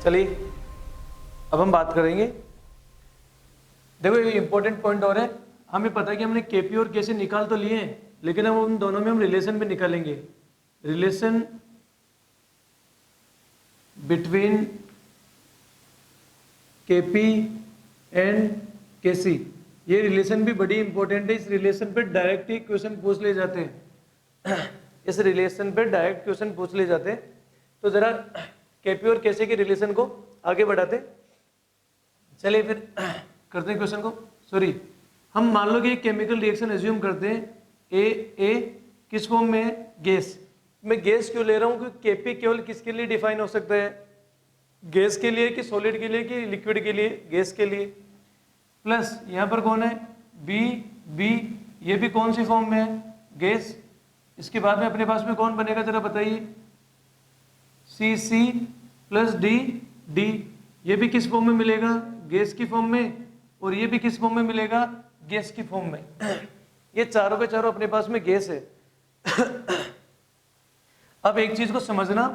चलिए अब हम बात करेंगे। देखो ये इंपॉर्टेंट पॉइंट और है, हमें पता है कि हमने केपी और केसी निकाल तो लिए हैं, लेकिन हम उन दोनों में हम रिलेशन भी निकालेंगे। रिलेशन बिटवीन केपी एंड केसी, ये रिलेशन भी बड़ी इंपॉर्टेंट है। इस रिलेशन पे डायरेक्ट ही क्वेश्चन पूछ ले जाते हैं इस रिलेशन पे डायरेक्ट क्वेश्चन पूछ ले जाते हैं। तो जरा केपी और केसी के रिलेशन को आगे बढ़ाते। चलिए फिर करते हैं क्वेश्चन को। सॉरी, हम मान लो कि एक केमिकल रिएक्शन एज्यूम करते हैं, ए किस फॉर्म में है, गैस। मैं गैस क्यों ले रहा हूं, क्योंकि केपी केवल किसके लिए डिफाइन हो सकता है, गैस के लिए कि सॉलिड के लिए कि लिक्विड के लिए, गैस के लिए। प्लस यहां पर कौन है, बी, ये भी कौन सी फॉर्म में है, गैस। इसके बाद में अपने पास में कौन बनेगा जरा बताइए, सी प्लस डी, ये भी किस फॉर्म में मिलेगा, गैस की फॉर्म में, और ये भी किस फॉर्म में मिलेगा, गैस की फॉर्म में। ये चारों के चारों अपने पास में गैस है। अब एक चीज को समझना,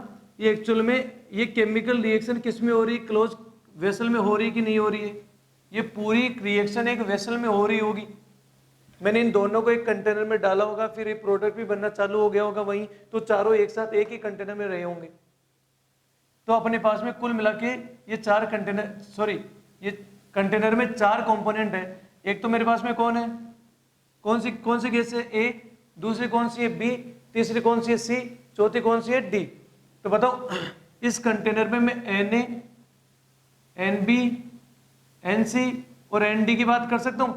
ये एक्चुअल में ये केमिकल रिएक्शन किस में हो रही है, क्लोज वेसल में हो रही कि नहीं हो रही है। ये पूरी रिएक्शन एक वेसल में हो रही होगी। मैंने इन दोनों को एक कंटेनर में डाला होगा, फिर ये प्रोडक्ट भी बनना चालू हो गया होगा वहीं, तो चारों एक साथ एक ही कंटेनर में रहे होंगे। तो अपने पास में कुल मिला के ये चार कंटेनर, सॉरी ये कंटेनर में चार कंपोनेंट है। एक तो मेरे पास में कौन है, कौन सी गैस है, ए, दूसरी कौन सी है, बी, तीसरी कौन सी है, सी, चौथी कौन सी है, डी। तो बताओ इस कंटेनर में मैं Na, Nb, Nc और Nd की बात कर सकता हूं।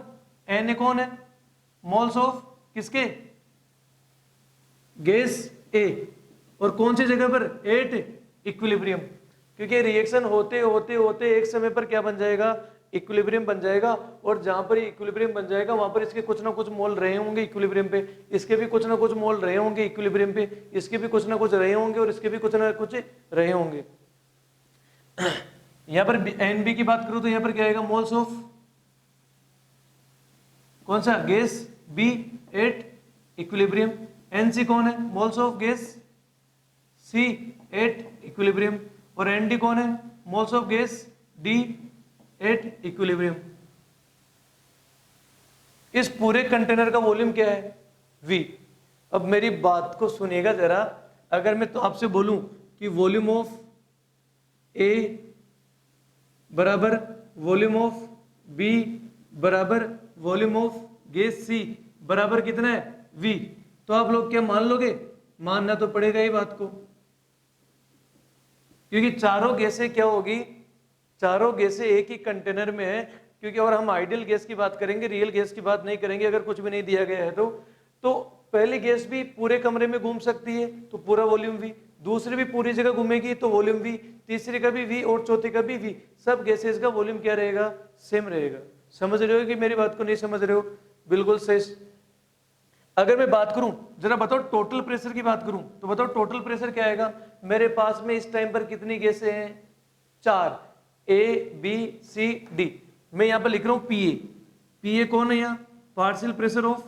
Na कौन है, मोल्स ऑफ किसके, गैस ए, और कौन सी जगह पर, 8, इक्विलिब्रियम। क्योंकि रिएक्शन होते होते होते एक समय पर क्या बन जाएगा, इक्विलिब्रियम बन जाएगा, और जहां पर इक्विलिब्रियम बन जाएगा वहां पर इसके कुछ ना कुछ मोल रहे होंगे इक्विलिब्रियम पे, इसके भी कुछ ना कुछ मोल रहे होंगे इक्विलिब्रियम पे, इसके भी कुछ ना कुछ रहे होंगे, और इसके भी कुछ ना कुछ रहे होंगे। यहां पर Nb की बात करूं तो यहां पर क्या आएगा, मोल्स ऑफ कौन सा, गैस, बी 8, इक्विलिब्रियम। Nc कौन है, moles of gas, C 8, equilibrium. और Nd कौन है, moles of gas, D 8, equilibrium. इस पूरे कंटेनर का वॉल्यूम क्या है, V। अब मेरी बात को सुनिएगा जरा, अगर मैं तो आपसे बोलूं कि वॉल्यूम ऑफ A बराबर वॉल्यूम ऑफ B बराबर वॉल्यूम ऑफ गैस C बराबर कितना है, V, तो आप लोग क्या मान लोगे, मानना तो पड़ेगा ही बात को, क्योंकि चारों गैसें क्या होगी, चारों गैसें एक ही कंटेनर में है। क्योंकि और हम आइडियल गैस की बात करेंगे, रियल गैस की बात नहीं करेंगे अगर कुछ भी नहीं दिया गया है तो पहली गैस भी पूरे कमरे में घूम सकती है तो पूरा वॉल्यूम V, दूसरी भी पूरी जगह घूमेगी तो वॉल्यूम V, तीसरी का भी V और चौथी का भी V। सब गैसेस का वॉल्यूम क्या रहेगा, सेम रहेगा। समझ रहे हो कि मेरी बात को नहीं समझ रहे हो, बिल्कुल सही। अगर मैं बात करूं, जरा बताओ टोटल प्रेशर की बात करूं, तो बताओ टोटल प्रेशर क्या आएगा, मेरे पास में इस टाइम पर कितनी गैसें हैं, 4, A, B, C, D। मैं यहां पर लिख रहा हूं PA कौन है, यहां पार्शियल प्रेशर ऑफ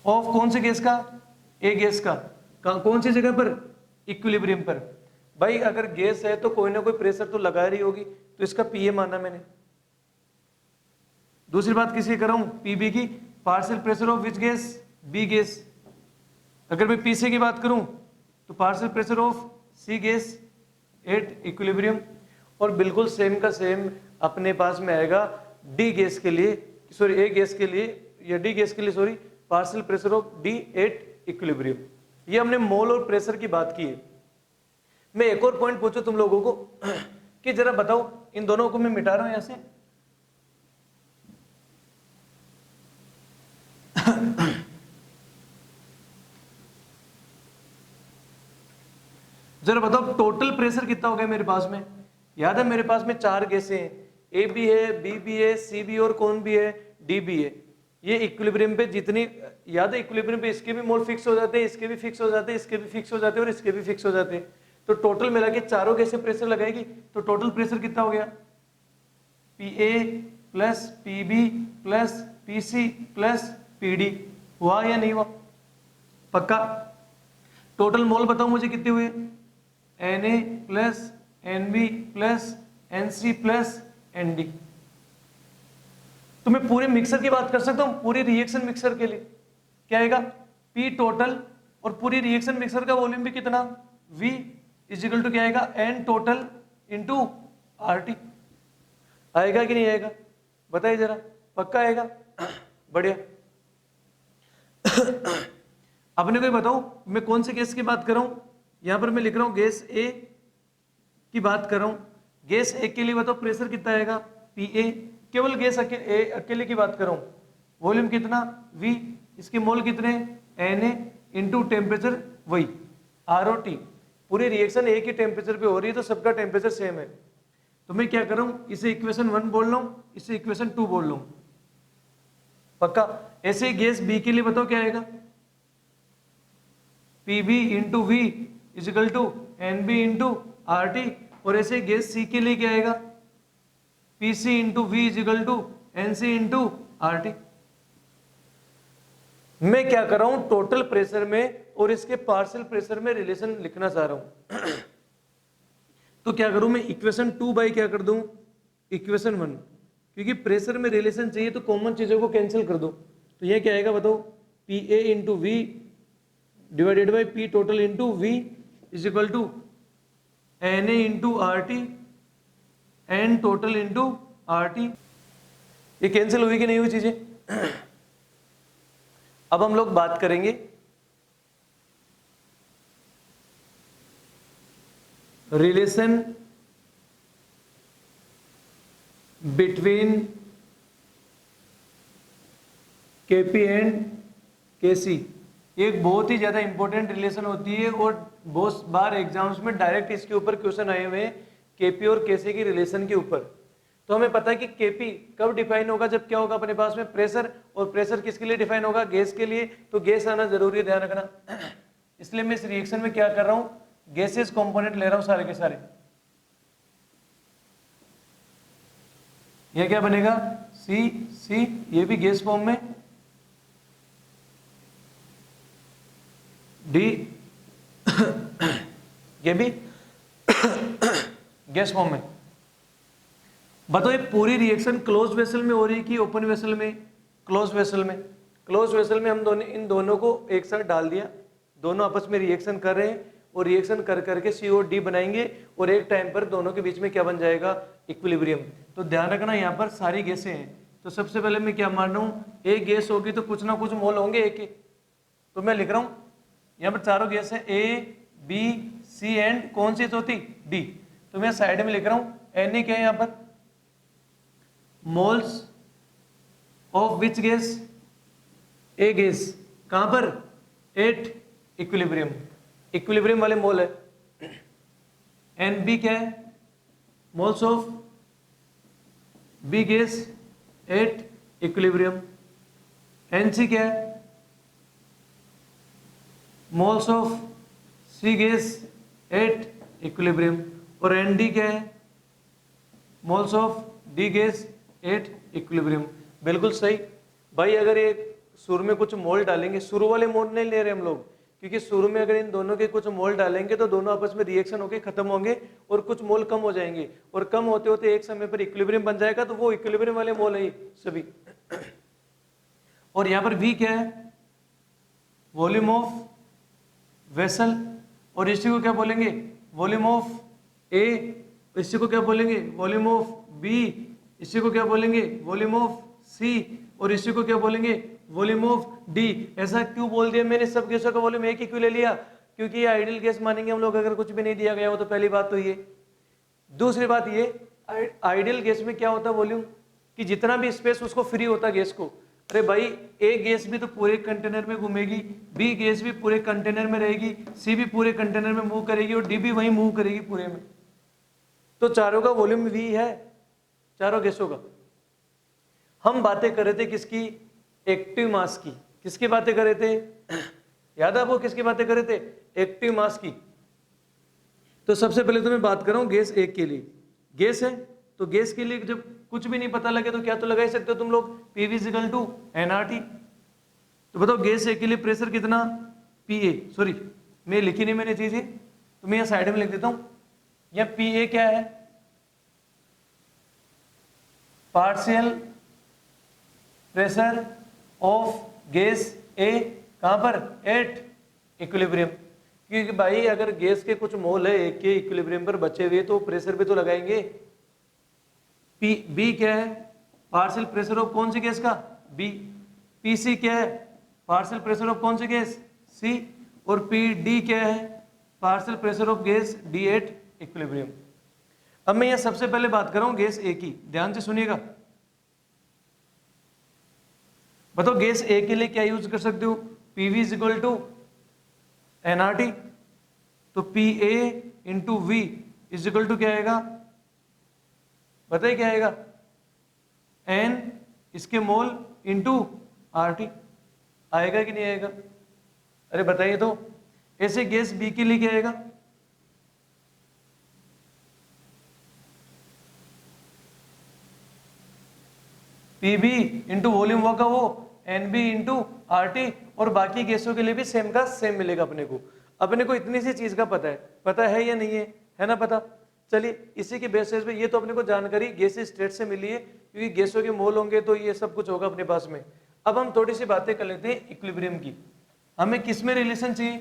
कौन से गैस का, ए गैस का, कौन सी जगह पर, इक्विलिब्रियम पर। भाई अगर गैस है तो कोई ना कोई प्रेशर तो लगा रही होगी, तो इसका PA माना मैंने। दूसरी बात किसी कर रहा हूं, PB की, partial pressure of which gas, B gas. अगर मैं PC की बात करूं तो partial pressure of C gas 8, equilibrium. और बिल्कुल सेम का सेम अपने पास में आएगा D गैस के लिए, सॉरी A गैस के लिए या D गैस के लिए, sorry, partial pressure of D 8, equilibrium. ये हमने मोल और प्रेशर की बात की है। मैं एक और पॉइंट पूछूं तुम लोगों को कि जरा बताओ, इन दोनों को मैं मिटा रहा हूं यहां से, जरा बताओ टोटल प्रेशर कितना हो गया मेरे पास में। याद है मेरे पास में 4 गैसें हैं, ए भी है, बी भी है, सी भी और कौन भी है, डी भी है। ये इक्विलिब्रियम पे जितनी, याद है इक्विलिब्रियम पे इसके भी मोल फिक्स हो जाते हैं, इसके भी फिक्स हो जाते हैं, इसके भी फिक्स हो जाते हैं और इसके भी फिक्स हो जाते हैं। तो टोटल मिला के चारों गैसें प्रेशर लगाएगी, तो टोटल प्रेशर कितना हो गया, PA plus PB plus PC plus PD। हुआ या नहीं हुआ, पक्का। टोटल मोल बताओ मुझे कितने हुए, Na plus Nb plus Nc plus Nd। तो मैं पूरे मिक्सर की बात कर सकता हूं, पूरी रिएक्शन मिक्सर के लिए क्या आएगा, P टोटल, और पूरी रिएक्शन मिक्सर का वॉल्यूम भी कितना, V इजिकल टू क्या आएगा, N टोटल इंटू RT। आएगा कि नहीं आएगा बताइए जरा, पक्का आएगा? बढ़िया। अपने को ये बताओ मैं कौन से गैस की बात कर रहा हूं, यहां पर मैं लिख रहा हूं गैस ए की बात कर रहा हूं। गैस ए के लिए बताओ प्रेशर कितना आएगा, PA। केवल गैस अकेले की बात कर रहा हूं, वॉल्यूम कितना, V, इसके मोल कितने, Na इंटू टेम्परेचर वही ROT। पूरी रिएक्शन एक ही टेम्परेचर पे हो रही है तो सबका टेम्परेचर सेम है। तो मैं क्या कर रहा हूं, इसे इक्वेशन 1 बोल रहा हूं, इसे इक्वेशन 2 बोल रहा हूं, पक्का। ऐसे ही गैस बी के लिए बताओ क्या आएगा, PB into V is equal to NB into RT। और ऐसे गैस सी के लिए क्या आएगा, PC into V is equal to NC into RT। मैं क्या कर रहा हूं, टोटल प्रेशर में और इसके पार्शियल प्रेशर में रिलेशन लिखना चाह रहा हूं। तो क्या करूं मैं, इक्वेशन 2 बाई क्या कर दूं, इक्वेशन 1, क्योंकि प्रेशर में रिलेशन चाहिए तो कॉमन चीजों को कैंसिल कर दो। तो ये क्या आएगा बताओ, PA into V divided by P total into V is equal to Na into RT N total into RT। ये कैंसिल हुई कि नहीं हुई चीजें? अब हम लोग बात करेंगे relation between Kp and Kc। एक बहुत ही ज्यादा इंपॉर्टेंट रिलेशन होती है और बहुत बार एग्जाम्स में डायरेक्ट इसके ऊपर क्वेश्चन आए हुए हैं, Kp और Kc की रिलेशन के ऊपर। तो हमें पता है कि Kp कब डिफाइन होगा, जब क्या होगा अपने पास में प्रेशर, और प्रेशर किसके लिए डिफाइन होगा, गैस के लिए। तो गैस आना जरूरी है, ध्यान रखना। इसलिए मैं इस रिएक्शन में क्या कर रहा हूं, गैसेस कंपोनेंट ले रहा हूं सारे के सारे। ये क्या बनेगा, C, ये भी गैस फॉर्म में, D ये भी गैस फॉर्म में। बताओ ये पूरी रिएक्शन क्लोज वेसल में हो रही है कि ओपन वेसल में, क्लोज वेसल में। क्लोज वेसल में हम दोनों इन दोनों को एक साथ डाल दिया, दोनों आपस में रिएक्शन कर रहे हैं और रिएक्शन कर करके CO बनाएंगे और एक टाइम पर दोनों के बीच में क्या बन जाएगा, इक्विलिब्रियम। तो ध्यान रखना यहाँ पर सारी गैसें हैं। तो सबसे पहले मैं क्या मान रहा हूँ, एक गैस होगी तो कुछ ना कुछ मोल होंगे एक के। तो मैं लिख रहा हूँ यहाँ पर चारों गैस है A, B, C एंड कौन सी चौथी, D। तो मैं साइड में लिख रहा हूँ Na क्या है यहाँ पर, moles of which gas, A gas, कहां पर, एट इक्विलिब्रियम, इक्विलिब्रियम वाले मोल है। एंड बी क्या है, moles of B gas at equilibrium. N C क्या है, moles of C gas at equilibrium. और एन डी क्या है, moles of D gas at equilibrium. बिल्कुल सही भाई। अगर ये शुरू में कुछ मोल डालेंगे, शुरू वाले मोल नहीं ले रहे हम लोग, क्योंकि शुरू में अगर इन दोनों के कुछ मोल डालेंगे तो दोनों आपस में रिएक्शन होकर खत्म होंगे और कुछ मोल कम हो जाएंगे, और कम होते होते एक समय पर इक्विलिब्रियम बन जाएगा। तो वो इक्विलिब्रियम वाले मोल है सभी। और यहाँ पर V क्या है, वॉल्यूम ऑफ वेसल, और इसी को क्या बोलेंगे, वॉल्यूम ऑफ A, इसी को क्या बोलेंगे, वॉल्यूम ऑफ B, इसी को क्या बोलेंगे, वॉल्यूम ऑफ C, और इसी को क्या बोलेंगे, वॉल्यूम ऑफ D। ऐसा क्यों बोल दिया मैंने, सब गैसों का वॉल्यूम एक ही क्यों ले लिया, क्योंकि ये आइडियल गैस मानेंगे हम लोग अगर कुछ भी नहीं दिया गया हो तो। पहली बात तो ये। दूसरी बात ये, आइडियल गैस में क्या होता है वॉल्यूम, कि जितना भी स्पेस उसको फ्री होता गैस को। अरे भाई ए गैस भी तो पूरे कंटेनर में घूमेगी, बी गैस भी पूरे कंटेनर में रहेगी, सी भी पूरे कंटेनर में मूव करेगी, और डी भी वहीं मूव करेगी पूरे में। तो चारों का वॉल्यूम V है, चारों गैसों का। हम बातें कर रहे थे किसकी, एक्टिव मास की। किसकी बातें कर रहे थे, याद है आपको किसकी बातें कर रहे थे, एक्टिव मास की। तो सबसे पहले तो मैं बात कर रहा हूं गैस एक के लिए। गैस है तो गैस के लिए जब कुछ भी नहीं पता लगे तो क्या तो लगा ही सकते हो तुम लोग, PV = NRT। तो बताओ गैस एक के लिए प्रेशर कितना, PA, सॉरी मैं लिखी नहीं मैंने चीजें, तो मैं यहाँ साइड में लिख देता हूं। यहाँ पी ए क्या है, पार्शियल प्रेशर ऑफ गैस ए, कहां पर, एट इक्विलिब्रियम। क्योंकि भाई अगर गैस के कुछ मोल है एक के इक्विलिब्रियम पर बचे हुए तो प्रेशर भी तो लगाएंगे। पी बी क्या है, पार्शियल प्रेशर ऑफ कौन सी गैस का, बी। पी सी क्या है, पार्शियल प्रेशर ऑफ कौन सी गैस, सी। और पी डी क्या है, partial pressure of gas D at equilibrium. अब मैं यहां सबसे पहले बात कर रहा हूं गैस ए की, ध्यान से सुनिएगा। बताओ गैस ए के लिए क्या यूज कर सकते हो, PV is equal to nRT. तो P A into V is equal to क्या आएगा, बताइए क्या आएगा, एन इसके मोल इंटू आर टी। आएगा कि नहीं आएगा, अरे बताइए तो। ऐसे गैस बी के लिए क्या आएगा, पीबी इंटू वॉल्यूम वो का वो, एनबी इंटू आरटी। और बाकी गैसों के लिए भी सेम का सेम मिलेगा अपने को। अपने को इतनी सी चीज का पता है या नहीं है ना पता। चलिए इसी के बेसिस पे, ये तो अपने को जानकारी गैस स्टेट से मिली है, क्योंकि गैसों के मोल होंगे तो ये सब कुछ होगा अपने पास में। अब हम थोड़ी सी बातें कर लेते हैं इक्विलिब्रियम की। हमें किस में रिलेशन चाहिए,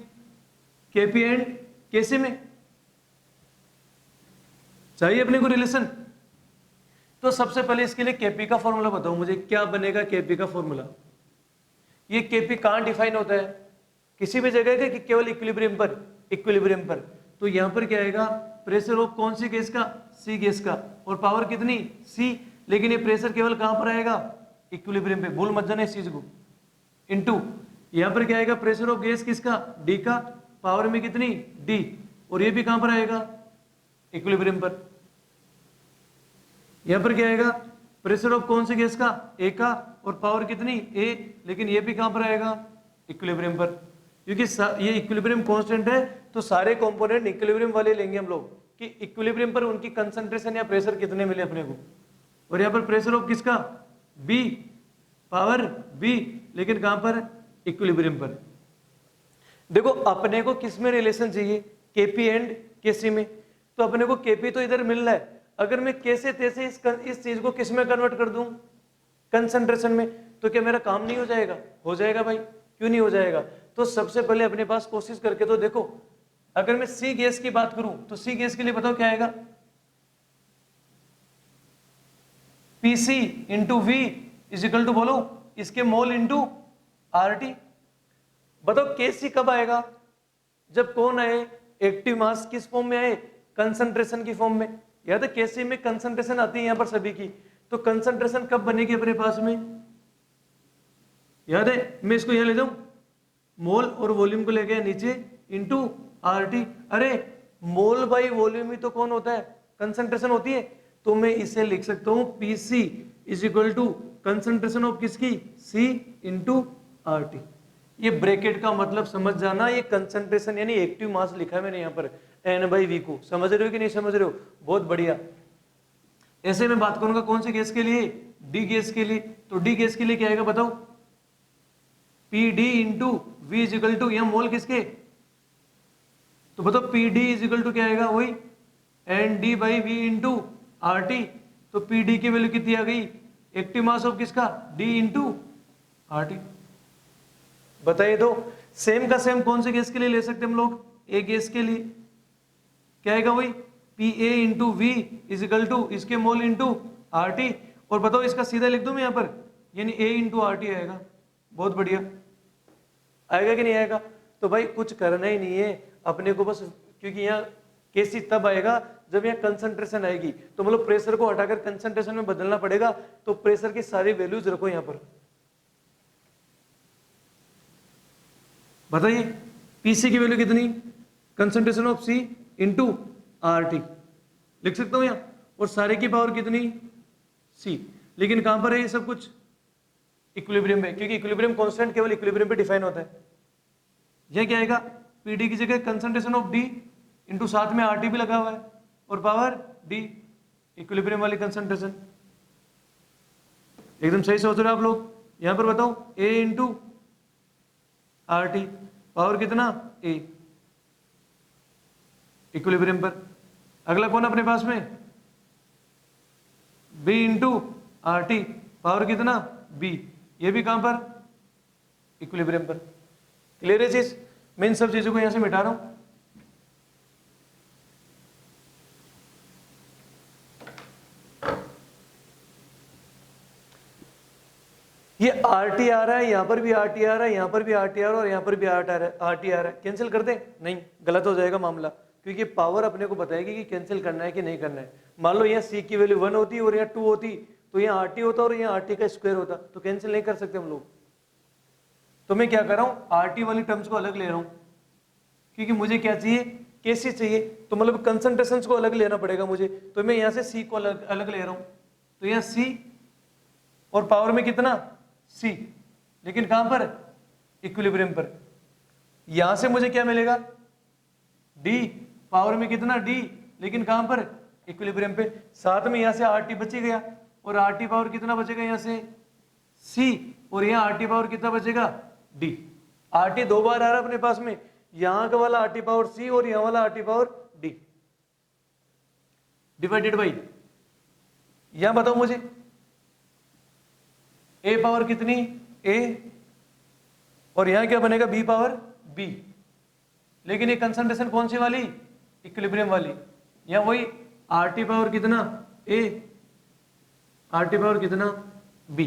केपी एंड केसी में चाहिए अपने को रिलेशन। तो सबसे पहले इसके लिए केपी का फॉर्मूला बताओ मुझे, क्या बनेगा केपी का फॉर्मूला। ये केपी कहां डिफाइन होता है, किसी भी जगह का कि केवल इक्विलिब्रियम पर, इक्विलिब्रियम पर। तो यहां पर क्या आएगा, प्रेशर ऑफ कौन सी गैस का, सी गैस का, और पावर कितनी, सी। लेकिन ये प्रेशर केवल कहां पर आएगा, इक्विलिब्रियम पे, भूल मत जाना इस चीज को। इनटू यहां पर क्या आएगा, प्रेशर ऑफ गैस किसका, डी का, पावर में कितनी, डी। और ये भी कहां पर आएगा, इक्विलिब्रियम पर। यहां पर क्या आएगा, प्रेशर ऑफ कौन सी गैस का, ए का, और पावर कितनी, ए। लेकिन ये भी कहां पर आएगा, इक्विलिब्रियम पर। क्योंकि ये इक्विलिब्रियम कांस्टेंट है, तो सारे कंपोनेंट इक्विलिब्रियम वाले लेंगे हम लोग, कि इक्विलिब्रियम पर उनकी कंसंट्रेशन या प्रेशर कितने मिले अपने को। और यहां पर प्रेशर ऑफ किसका, बी, पावर बी, लेकिन कहां पर, इक्विलिब्रियम पर। देखो अपने को किस में रिलेशन चाहिए, केपी एंड केसी में। तो अपने को केपी तो इधर मिल रहा है, अगर मैं कैसे तैसे इस चीज को किस में कन्वर्ट कर दूं, कंसंट्रेशन में, तो क्या मेरा काम नहीं हो जाएगा, हो जाएगा भाई, क्यों नहीं हो जाएगा। तो सबसे पहले अपने पास कोशिश करके तो देखो। अगर मैं सी गैस की बात करूं तो सी गैस के लिए बताओ क्या आएगा, PC into V is equal to, बोलो इसके मोल इंटू आरटी। बताओ केसी कब आएगा, जब कौन आए, एक्टिव मास किस फॉर्म में आए, कंसंट्रेशन की फॉर्म में। याद है केसी में कंसंट्रेशन आती है यहां पर सभी की, तो कंसंट्रेशन कब बनेगी अपने पास में, याद है। मैं इसको यहां ले जाऊं, मोल और वॉल्यूम को ले गया नीचे, इंटू आरटी। अरे मोल बाई वॉल्यूम ही तो कौन होता है, कंसंट्रेशन होती है। तो मैं इसे लिख सकता हूं PC is equal to concentration of किसकी, सी इंटू आरटी। ये ब्रैकेट का मतलब समझ जाना, ये कंसंट्रेशन यानी एक्टिव मास लिखा है मैंने यहाँ पर एन बाई वी को। समझ रहे हो कि नहीं समझ रहे हो, बहुत बढ़िया। ऐसे में बात करूंगा कौन से गैस के लिए, डी गैस के लिए। तो डी गैस के लिए क्या आएगा बताओ, P D into V is equal to, यहाँ मोल किसके, तो बताओ P D is equal to क्या आएगा, वही N D by V into R T. तो पी डी की वैल्यू कितनी आ गई, एक्टिव मास ऑफ किसका, डी इंटू आर टी। बताइए तो सेम का सेम कौन से गैस के लिए ले सकते हम लोग, ए गैस के लिए क्या आएगा, वही P A into V is equal to इसके मोल इंटू आर टी। और बताओ इसका सीधा लिख दूं मैं यहाँ पर, यानी ए इंटू आर टी आएगा। बहुत बढ़िया, आएगा कि नहीं आएगा। तो भाई कुछ करना ही नहीं है अपने को बस, क्योंकि यहाँ केसी तब आएगा जब यहाँ कंसंट्रेशन आएगी। तो मतलब प्रेशर को हटाकर कंसंट्रेशन में बदलना पड़ेगा। तो प्रेशर की सारी वैल्यूज रखो यहाँ पर। बताइए पीसी की वैल्यू कितनी, concentration of C into R T लिख सकता हूं यहां, और सारे की पावर कितनी, सी। लेकिन कहां पर है ये सब कुछ, इक्विलिब्रियम में, क्योंकि इक्विलिब्रियम कांस्टेंट केवल इक्विलिब्रियम पे डिफाइन होता है। यह क्या आएगा, पीडी की जगह कंसंट्रेशन ऑफ डी इंटू साथ में आरटी भी लगा हुआ है, और पावर डी, इक्विलिब्रियम वाली कंसंट्रेशन। एकदम सही सोच रहे हो आप लोग। यहां पर बताओ ए इंटू आर टी, पावर कितना, ए। इक्विलिब्रियम पर। अगला कौन अपने पास में, B into R T, power कितना B, ये भी कहां पर, इक्विलिब्रियम पर। क्लियर है चीज? मैं इन सब चीजों को यहां से मिटा रहा हूं। ये आर टी आ रहा है, यहां पर भी आर टी आ रहा है, यहां पर भी आर टी आ रहा है और यहां पर भी आर टी आ रहा है। कैंसिल कर दे? नहीं, गलत हो जाएगा मामला, क्योंकि पावर अपने को बताएगी कि कैंसिल करना है कि नहीं करना है। मान लो यहाँ सी की वैल्यू 1 होती और यहाँ 2 होती, तो यहाँ आर टी होता और यहाँ आर टी का स्क्वायर होता, तो कैंसिल नहीं कर सकते हम लोग। तो मैं क्या कर रहा हूँ, आर टी वाली टर्म्स को अलग ले रहा हूँ, क्योंकि मुझे क्या चाहिए, केसी चाहिए, तो मतलब कंसंट्रेशन को अलग लेना पड़ेगा मुझे। तो मैं यहाँ से सी को अलग ले रहा हूँ, तो यहाँ सी और पावर में कितना सी, लेकिन कहां पर, इक्विलिब्रियम पर। यहां से मुझे क्या मिलेगा, डी, पावर में कितना डी, लेकिन कहां पर, इक्विलिब्रियम पे। साथ में यहां से आर टी बची गया, और आर टी पावर कितना बचेगा यहां से सी, और यहां आर टी पावर कितना बचेगा डी। आर टी 2 बार आ रहा है अपने पास में, यहां का वाला आर टी पावर सी और यहां वाला are T power D, divided by, यहां बताओ मुझे ए पावर कितनी ए, और यहां क्या बनेगा बी पावर बी, लेकिन ये कंसंट्रेशन कौन सी वाली, इक्विलिब्रियम वाली। यहां वही आर टी पावर कितना ए, आर टी पावर कितना बी।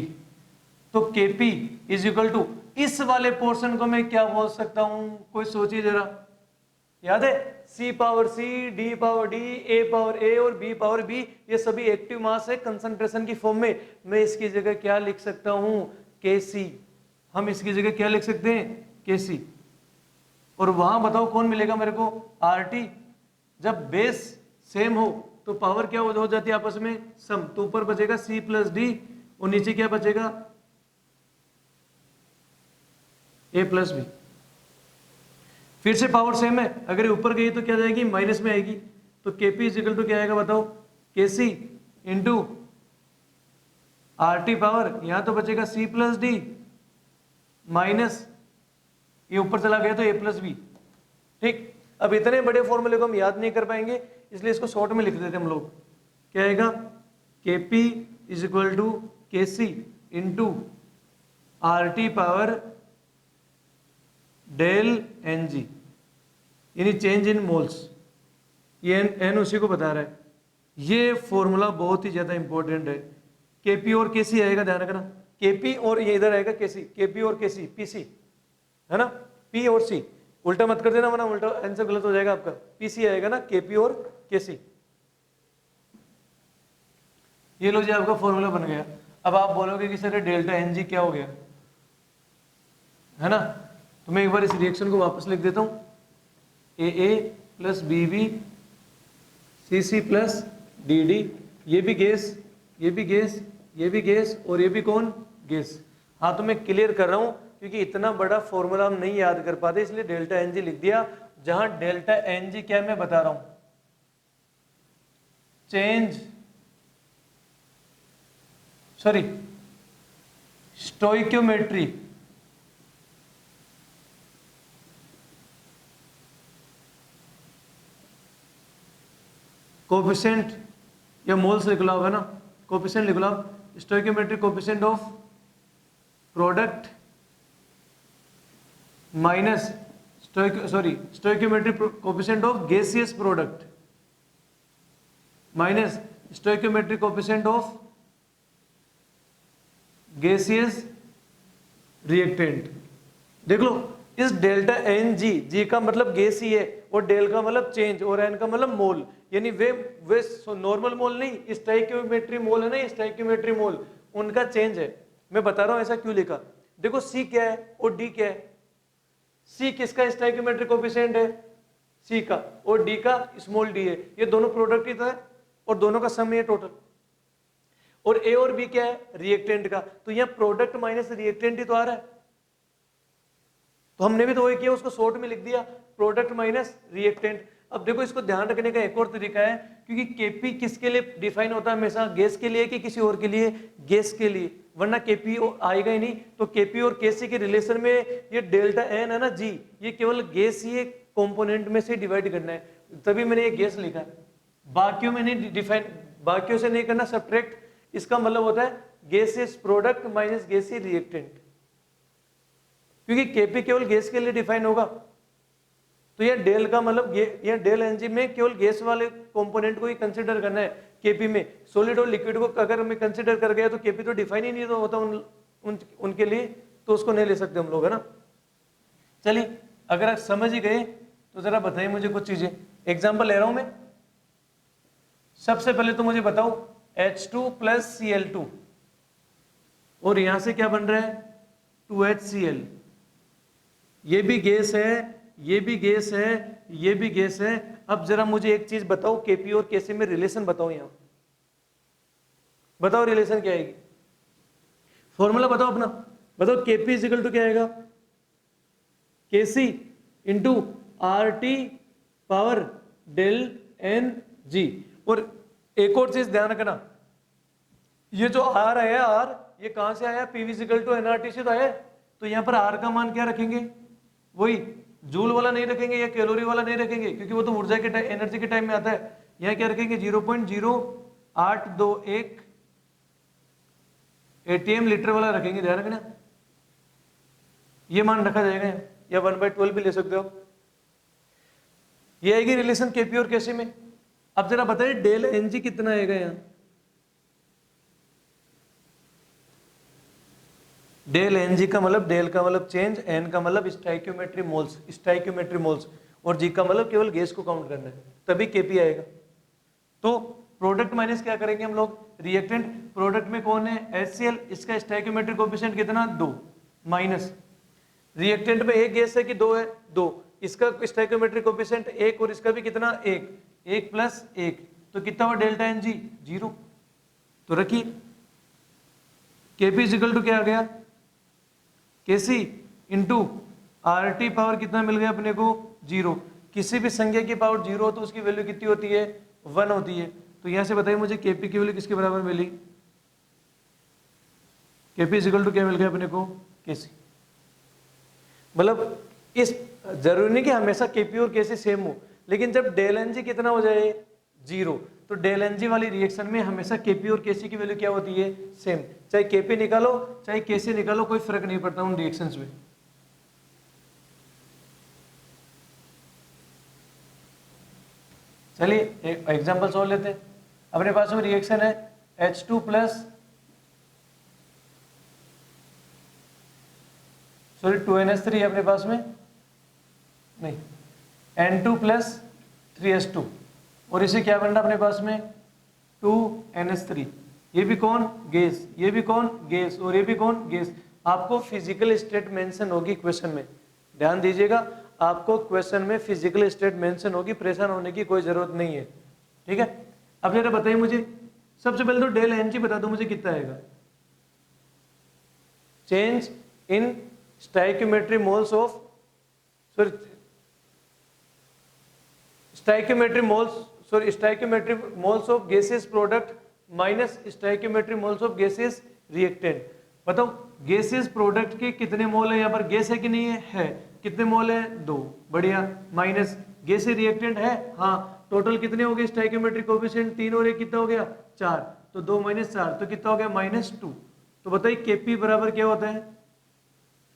तो केपी इज इक्वल टू, इस वाले पोर्शन को मैं क्या बोल सकता हूं, कोई सोचिए जरा, याद है, सी पावर सी, डी पावर डी, ए पावर ए और बी पावर बी, ये सभी एक्टिव मास है कंसंट्रेशन की फॉर्म में। मैं इसकी जगह क्या लिख सकता हूं, के सी। हम इसकी जगह क्या लिख सकते हैं, के सी। और वहां बताओ कौन मिलेगा मेरे को, आर टी। जब बेस सेम हो तो पावर क्या हो जाती है आपस में सम, तो ऊपर बचेगा सी प्लस डी और नीचे क्या बचेगा, ए प्लस बी। फिर से पावर सेम है, अगर ये ऊपर गई तो क्या जाएगी, माइनस में आएगी। तो केपी इज इक्वल टू क्या आएगा बताओ, के C into R T power, यहां तो बचेगा सी प्लस डी माइनस, ये ऊपर चला गया तो ए प्लस बी। ठीक, अब इतने बड़े फॉर्मूले को हम याद नहीं कर पाएंगे, इसलिए इसको शॉर्ट में लिख देते हम लोग। क्या आएगा, KP is equal to K C into R T power del N G, यानी चेंज इन मोल्स। ये एन उसी को बता रहा है। ये फॉर्मूला बहुत ही ज्यादा इंपॉर्टेंट है। केपी और केसी आएगा, ध्यान रखना, केपी और ये इधर आएगा केसी, केपी और केसी, पीसी है ना, पी और सी, उल्टा मत कर देना वरना उल्टा आंसर गलत हो जाएगा आपका। पीसी आएगा ना, केपी और केसी। ये लो जी, आपका फॉर्मूला बन गया। अब आप बोलोगे कि सर डेल्टा एन जी क्या हो गया, है ना, तो मैं एक बार इस रिएक्शन को वापस लिख देता हूं, A plus B B C C plus D D, ये भी गैस, ये भी गैस, ये भी गैस और ये भी कौन, गैस। हाँ, तो मैं क्लियर कर रहा हूं क्योंकि इतना बड़ा फॉर्मूला हम नहीं याद कर पाते, इसलिए डेल्टा एन जी लिख दिया। जहां डेल्टा एन जी क्या मैं बता रहा हूं, चेंज, सॉरी स्टोइक्योमेट्री, कोफिशिएंट या मोल्स लिख लो है ना, कोफिशिएंट लिख लो, stoichiometric coefficient of product minus stoichiometric coefficient of gaseous product minus stoichiometric coefficient of gaseous reactant. देख लो, इस डेल्टा एन जी, जी का मतलब गैस ही है और डेल का मतलब चेंज और एन का मतलब मोल, यानी वे नॉर्मल मोल नहीं, स्टोइक्योमेट्री मोल है ना, स्टोइक्योमेट्री मोल उनका चेंज है। मैं बता रहा हूं ऐसा क्यों लिखा, देखो सी क्या है और डी क्या है। सी किसका स्टोइक्योमेट्रिक कोफिशिएंट है, सी का, और डी का स्मॉल डी है। ये दोनों प्रोडक्ट ही तो है और दोनों का सम है टोटल। और ए और बी क्या है, रिएक्टेंट का, तो यहां प्रोडक्ट माइनस रिएक्टेंट ही तो आ रहा है। तो हमने भी तो वही किया, उसको शॉर्ट में लिख दिया, प्रोडक्ट माइनस रिएक्टेंट। अब देखो, इसको ध्यान रखने का एक और तरीका है, क्योंकि केपी किसके लिए डिफाइन होता है हमेशा, गैस के लिए कि किसी और के लिए, गैस के लिए, वरना केपी आएगा ही नहीं। तो केपी और केसी के रिलेशन में ये डेल्टा एन है ना जी, ये केवल गैस ही कंपोनेंट में से डिवाइड करना है। तभी मैंने ये गैस लिखा है। बाकियों में नहीं डिफाइन, बाकियों से नहीं करना सब्ट्रैक्ट। इसका मतलब होता है गैसियस प्रोडक्ट माइनस गैसीय रिएक्टेंट, क्योंकि केपी केवल गैस के लिए डिफाइन होगा। तो ये डेल का मतलब ये डेल एनजी में केवल गैस वाले कंपोनेंट को ही कंसीडर करना है। केपी में सॉलिड और लिक्विड को अगर हमें कंसीडर कर गया तो केपी तो डिफाइन ही नहीं होता उनके लिए, तो उसको नहीं ले सकते हम लोग, है ना। चलिए अगर आप समझ ही गए तो जरा बताइए मुझे कुछ चीजें। एग्जाम्पल ले रहा हूं मैं। सबसे पहले तो मुझे बताओ H2 प्लस Cl2, और यहां से क्या बन रहा है 2HCl। ये भी गैस है, ये भी गैस है, ये भी गैस है। अब जरा मुझे एक चीज बताओ, केपी और केसी में रिलेशन बताओ। यहां बताओ रिलेशन क्या आएगी, फॉर्मूला बताओ अपना। बताओ केपी इजिकल टू क्या आएगा, K C into R T power del N G. और एक और चीज ध्यान रखना, ये जो आर आया, आर ये कहां से आया, पीवी इजिकल टू एनआरटी से तो आया। तो यहां पर आर का मान क्या रखेंगे, वही जूल वाला नहीं रखेंगे या कैलोरी वाला नहीं रखेंगे, क्योंकि वो तो ऊर्जा के एनर्जी के टाइम में आता है। यहां क्या रखेंगे 0.0821 एटीएम लीटर वाला रखेंगे, ध्यान रखना। ये मान रखा जाएगा, या 1/12 भी ले सकते हो। ये आएगी रिलेशन केपी और केसी में। अब जरा बताइए डेल एनजी कितना आएगा यहां। डेल एनजी का मतलब, डेल का मतलब चेंज, एन का मतलब स्टाइक्योमेट्री मोल्स, स्टाइक्योमेट्री मोल्स, और जी का मतलब केवल गैस को काउंट करना है, तभी केपी आएगा। तो प्रोडक्ट माइनस क्या करेंगे हम लोग, रिएक्टेंट। प्रोडक्ट में कौन है HCl, इसका स्टाइक्योमेट्रिक कोएफिशिएंट कितना 2, माइनस रिएक्टेंट में एक गैस है कि 2 है, 2, इसका स्टाइक्योमेट्रिक कोएफिशिएंट 1 और इसका भी कितना 1, 1 प्लस 1, तो कितना हुआ डेल्टा एन जी 0। तो रखिए केपी इजिकल टू क्या आ गया, K C into R T power कितना मिल गया अपने को 0। किसी भी संख्या की पावर 0 हो तो उसकी वैल्यू कितनी होती है 1 होती है। तो यहां से बताइए मुझे केपी की वैल्यू किसके बराबर मिली, केपी इजिकल टू क्या मिल गया अपने को केसी। मतलब इस जरूरी नहीं कि हमेशा केपी और केसी सेम हो, लेकिन जब डेल एनजी कितना हो जाए 0, तो डेल एनजी वाली रिएक्शन में हमेशा केपी और केसी की वैल्यू क्या होती है सेम। चाहे केपी निकालो चाहे केसी निकालो, कोई फर्क नहीं पड़ता उन रिएक्शंस में। चलिए एग्जांपल सोल्व लेते हैं। अपने पास में रिएक्शन है H2 प्लस सॉरी 2NH3 है अपने पास में, नहीं N2 प्लस 3H2, और इसे क्या बन रहा अपने पास में 2NH3। ये भी कौन गैस, ये भी कौन गैस, और ये भी कौन गैस। आपको फिजिकल स्टेट मेंशन होगी क्वेश्चन में, ध्यान दीजिएगा, आपको क्वेश्चन में फिजिकल स्टेट मेंशन होगी, परेशान होने की कोई जरूरत नहीं है, ठीक है। अब जरा बताइए मुझे, सबसे पहले तो डेल एनजी बता दो मुझे कितना आएगा, change in stoichiometry moles of, sorry stoichiometry moles of gaseous product minus stoichiometry moles of gaseous reactant. बताओ गैसियस प्रोडक्ट के कितने मोल है, यहाँ पर गैस है कि नहीं है, कितने मोल है 2, बढ़िया, माइनस गैसियस रिएक्टेंट है, हाँ, टोटल कितने हो गए स्टाइक्योमेट्रिक कोएफिशिएंट 3 और 1 कितना हो गया 4, तो 2 - 4 तो कितना हो गया -2। तो बताइए केपी बराबर क्या होता है,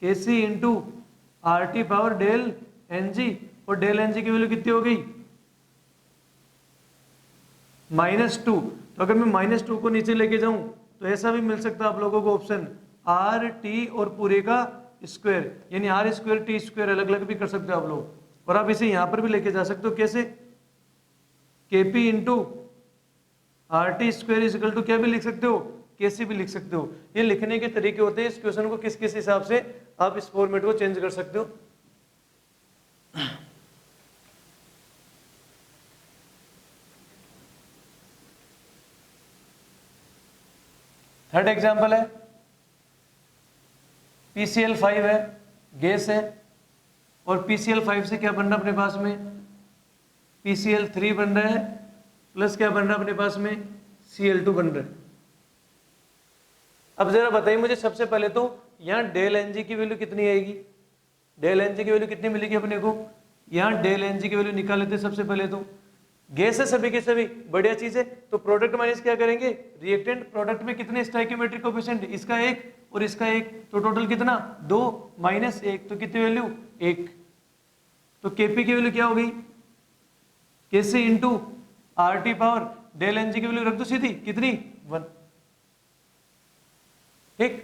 K C into R T power del N G, और डेल एनजी की वैल्यू कितनी हो गई -2। तो अगर मैं -2 को नीचे लेके जाऊं तो ऐसा भी मिल सकता है आप लोगों को ऑप्शन, आर टी और पूरे का स्क्वायर, यानी आर स्क्वायर टी स्क्वायर अलग अलग भी कर सकते हो आप लोग, और आप इसे यहां पर भी लेके जा सकते हो, कैसे, K P into R T square is equal to क्या भी लिख सकते हो, केसी भी लिख सकते हो। ये लिखने के तरीके होते हैं, इस क्वेश्चन को किस किस हिसाब से आप इस फॉर्मेट को चेंज कर सकते हो। थर्ड एग्जांपल है PCl5 है, गैस है, और PCl5 से क्या बन रहा है अपने पास में PCl3 बन रहा है, प्लस क्या बन रहा है अपने पास में Cl2 बन रहा है। अब जरा बताइए मुझे सबसे पहले तो यहाँ डेल एनजी की वैल्यू कितनी आएगी, डेल एनजी की वैल्यू कितनी मिलेगी अपने को यहाँ डेल एन जी की वैल्यू निकाल लेते हैं सबसे पहले। तो गैस है सभी के सभी, बढ़िया चीज है। तो प्रोडक्ट माइनस क्या करेंगे, रिएक्टेंट। प्रोडक्ट में कितने स्टोइकियोमेट्रिक कोएफिशिएंट, इसका एक और इसका एक, तो टोटल कितना 2 माइनस 1, तो कितनी वैल्यू 1। तो केपी की वैल्यू क्या हो गई, K C into R T power del N G की वैल्यू रख दो सीधी, कितनी 1। ठीक,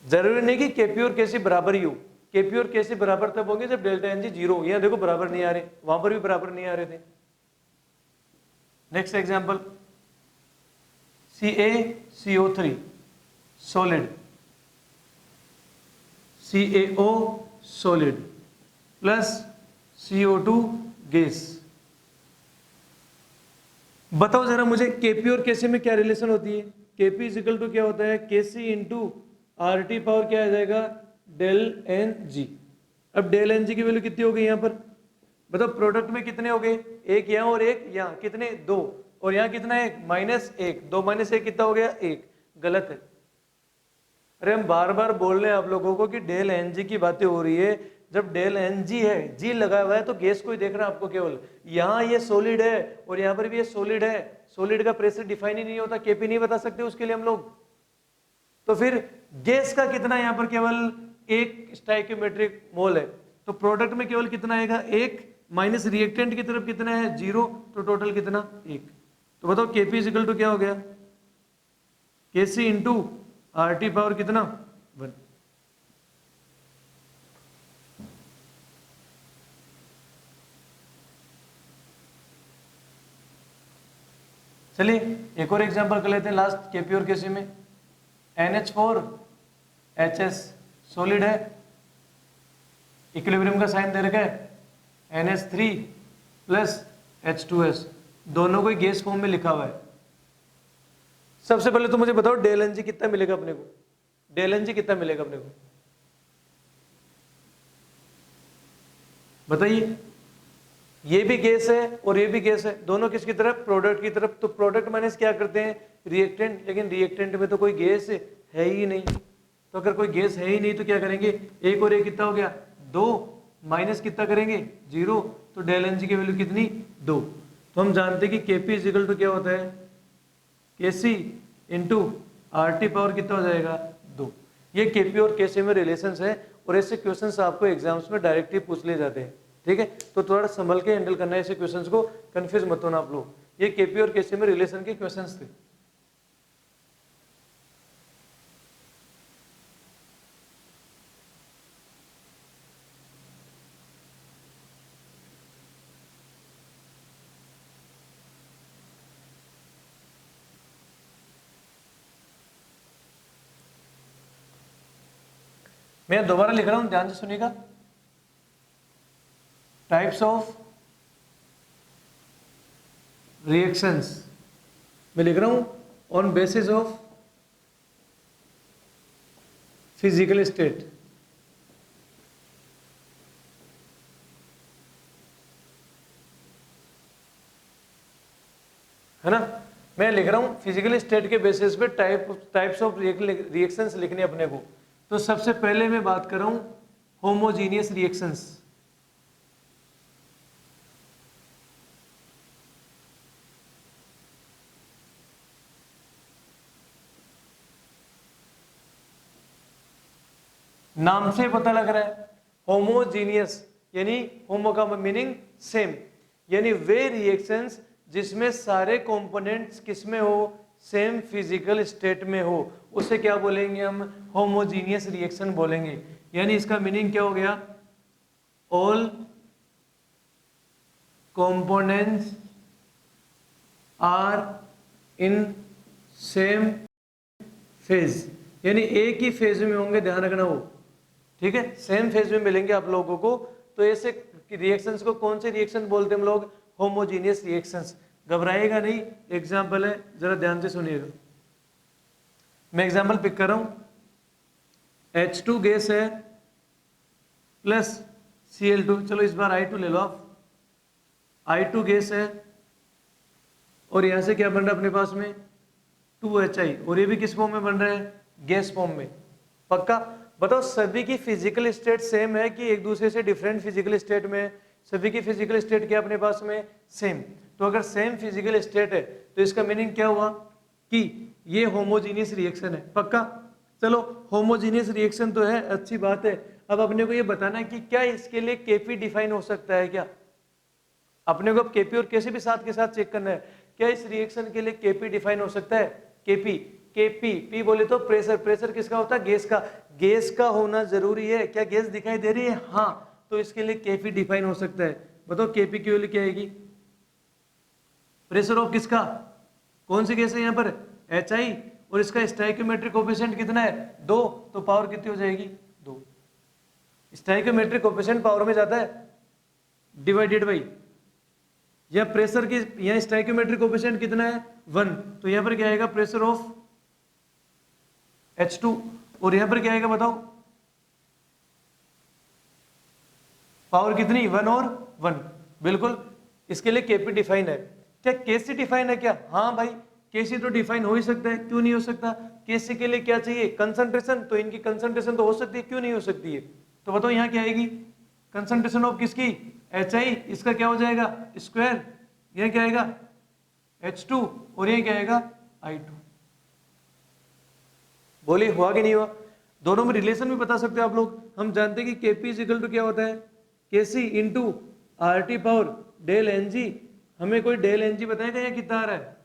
जरूरी नहीं कि केपी और केसी बराबर ही हो, केपी और केसी बराबर तब होंगे जब डेल्टा एन जी 0 हो। यहाँ देखो बराबर नहीं आ रहे, वहां पर भी बराबर नहीं आ रहे थे। Next example, CaCO3 solid, CaO solid plus CO2 gas. बताओ जरा मुझे केपी और केसी में क्या रिलेशन होती है। केपी इज इक्वल टू क्या होता है, K C into R T power क्या आ जाएगा, डेल एन जी। अब डेल एन जी की वैल्यू कितनी हो गई यहाँ पर, बताओ प्रोडक्ट में कितने हो गए, एक यहाँ और एक यहाँ, कितने 2, और यहाँ कितना है -1, 2 माइनस 1 कितना हो गया 1, गलत है। अरे हम बार बार बोल रहे हैं आप लोगों को कि डेल एन जी की बातें हो रही है। जब डेल एन जी है, जी लगा हुआ है, तो गैस को ही देख रहा है आपको केवल। यहाँ ये सॉलिड है और यहाँ पर भी ये सॉलिड है, सॉलिड का प्रेशर डिफाइन ही नहीं होता, केपी नहीं बता सकते उसके लिए हम लोग। तो फिर गैस का कितना यहाँ पर केवल 1 स्टोइकियोमेट्रिक मोल है, तो प्रोडक्ट में केवल कितना आएगा 1, माइनस रिएक्टेंट की तरफ कितना है 0, तो टोटल कितना 1। तो बताओ केपी इज इक्वल टू क्या हो गया, K C into R T power कितना 1। चलिए एक और एग्जांपल कर लेते हैं लास्ट, केपी और केसी में। NH4HS सॉलिड है, इक्विलिब्रियम का साइन दे रखा है, NH3 प्लस H2S, दोनों को ही गैस फॉर्म में लिखा हुआ है। सबसे पहले तो मुझे बताओ डेल एन जी कितना मिलेगा अपने को, डेल एन जी कितना मिलेगा अपने को बताइए। ये भी गैस है और ये भी गैस है, दोनों किसकी तरफ, प्रोडक्ट की तरफ। तो प्रोडक्ट माइनस क्या करते हैं, रिएक्टेंट, लेकिन रिएक्टेंट में तो कोई गैस है ही नहीं। तो अगर कोई गैस है ही नहीं तो क्या करेंगे, एक और एक कितना हो गया 2, माइनस कितना करेंगे 0, तो डेल एन जी की वैल्यू कितनी 2। तो हम जानते हैं कि केपी इज इक्वल टू क्या होता है, K C into R T power कितना हो जाएगा 2। ये केपी और केसी में रिलेशंस है, और ऐसे क्वेश्चंस आपको एग्जाम्स में डायरेक्टली पूछ ले जाते हैं। ठीक है, तो थोड़ा संभल के हैंडल करना है ऐसे क्वेश्चंस को, कंफ्यूज मत होना आप लोग। ये केपी और केसी में रिलेशन के क्वेश्चंस थे। मैं दोबारा लिख रहा हूं, ध्यान से सुनिएगा। टाइप्स ऑफ रिएक्शंस मैं लिख रहा हूं on basis of physical state. है ना, मैं लिख रहा हूं फिजिकल स्टेट के बेसिस पे टाइप्स ऑफ रिएक्शंस लिखने अपने को। तो सबसे पहले मैं बात कर रहा हूं होमोजीनियस रिएक्शंस। नाम से पता लग रहा है होमोजीनियस, यानी होमो का मीनिंग सेम, यानी वे रिएक्शंस जिसमें सारे कंपोनेंट्स किसमें हो, सेम फिजिकल स्टेट में हो, उसे क्या बोलेंगे हम, होमोजीनियस रिएक्शन बोलेंगे। यानी इसका मीनिंग क्या हो गया, all components are in same phase, यानी एक ही फेज में होंगे, ध्यान रखना वो। ठीक है, सेम फेज में मिलेंगे आप लोगों को। तो ऐसे रिएक्शंस को कौन से रिएक्शन बोलते हैं हम लोग, होमोजीनियस रिएक्शंस। घबराएगा नहीं, एग्जांपल है, जरा ध्यान से सुनिएगा। मैं एग्जांपल पिक कर रहा हूं, H2 गैस है प्लस Cl2, चलो इस बार I2 ले लो आप। I2 गैस है और यहां से क्या बन रहा है अपने पास में 2HI, और ये भी किस फॉर्म में बन रहा है, गैस फॉर्म में। पक्का बताओ सभी की फिजिकल स्टेट सेम है कि एक दूसरे से डिफरेंट फिजिकल स्टेट में है। सभी की फिजिकल स्टेट क्या अपने पास में सेम। तो अगर सेम फिजिकल स्टेट है तो इसका मीनिंग क्या हुआ कि ये होमोजीनियस रिएक्शन है। पक्का? चलो होमोजीनियस रिएक्शन तो है, अच्छी बात है। अब अपने को ये बताना है कि क्या इसके लिए केपी डिफाइन हो सकता है क्या। अपने को अब केपी और केसी भी साथ के साथ चेक करना है। क्या इस रिएक्शन के लिए केपी डिफाइन हो सकता है? केपी, केपी, पी बोले तो प्रेशर, प्रेशर किसका होता है? गैस का। गैस का होना जरूरी है। क्या गैस दिखाई दे रही है? हाँ, तो इसके लिए केपी डिफाइन हो सकता है। बताओ केपी की वैल्यू क्या आएगी? प्रेशर ऑफ किसका, कौन सी गैस है यहाँ पर? HI, और इसका स्टोइकोमेट्रिक कोएफिशिएंट कितना है? 2, तो पावर कितनी हो जाएगी? 2। स्टोइकोमेट्रिक कोएफिशिएंट पावर में जाता है डिवाइडेड बाई, या प्रेशर की यहाँ स्टोइकोमेट्रिक कोएफिशिएंट कितना है? 1, तो यहाँ पर क्या आएगा? प्रेशर ऑफ H2, और यहाँ पर क्या आएगा बताओ? पावर कितनी? 1 और 1। बिल्कुल, इसके लिए केपी डिफाइन है। क्या केसी डिफाइन है क्या? हाँ भाई, केसी तो डिफाइन हो ही सकता है, क्यों नहीं हो सकता? केसी के लिए क्या चाहिए? कंसंट्रेशन, तो इनकी कंसंट्रेशन तो हो सकती है, क्यों नहीं हो सकती है? तो बताओ यहाँ क्या आएगी? कंसंट्रेशन ऑफ किसकी? HI, इसका क्या हो जाएगा? स्क्वायर, यह क्या आएगा? H2, और ये क्या आएगा? I2। बोलिए हुआ कि नहीं हुआ? दोनों में रिलेशन भी बता सकते हो आप लोग। हम जानते हैं कि केपी इज इक्वल टू क्या होता है? K C into RT power del NG। हमें कोई डेल NG बताएगा यहाँ कितना आ रहा है?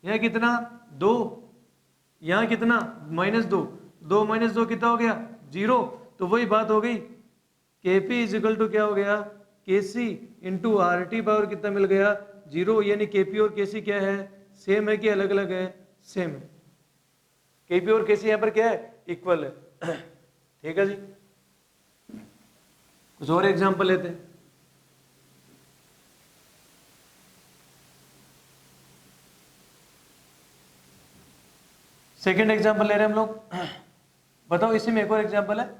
यहाँ कितना? 2, यहाँ कितना? -2, 2 - 2 कितना हो गया? 0। तो वही बात हो गई, केपी इज इक्वल टू क्या हो गया? केसी इंटू RT पावर कितना मिल गया? 0। यानी केपी और केसी क्या है? सेम है कि अलग अलग है? सेम है। केपी और केसी यहाँ पर क्या है? इक्वल है। ठीक है जी, कुछ और एग्जांपल लेते हैं। सेकेंड एग्जांपल ले रहे हैं हम लोग। बताओ इसी में एक और एग्जांपल है।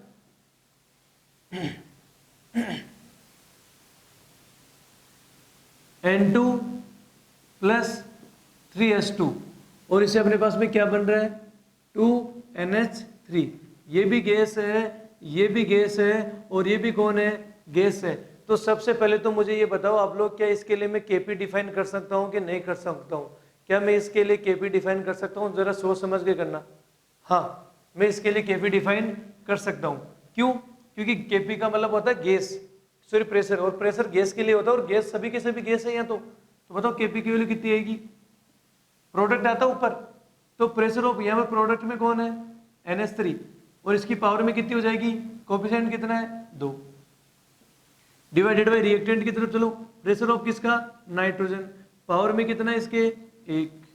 N2 + 3S2, और इसे अपने पास में क्या बन रहा है? 2NH3। ये भी गैस है, ये भी गैस है, और ये भी कौन है? गैस है। तो सबसे पहले तो मुझे ये बताओ आप लोग, क्या इसके लिए मैं केपी डिफाइन कर सकता हूँ कि नहीं कर सकता हूँ? क्या मैं इसके लिए केपी डिफाइन कर सकता हूँ? जरा सोच समझ के करना। हाँ, मैं इसके लिए केपी डिफाइन कर सकता हूँ। क्यों? क्योंकि केपी का मतलब होता है गैस, सॉरी प्रेशर, और प्रेशर गैस के लिए होता है, और गैस सभी के सभी गैस है यहाँ। तो बताओ केपी की वैल्यू कितनी आएगी? प्रोडक्ट आता है ऊपर, तो प्रेशर ऑफ यहाँ पर प्रोडक्ट में कौन है? NH3, और इसकी पावर में कितनी हो जाएगी? कोएफिशिएंट कितना है? 2, डिवाइडेड बाय रिएक्टेंट की तरफ चलो। प्रेशर ऑफ किसका? नाइट्रोजन, पावर में कितना है इसके? 1।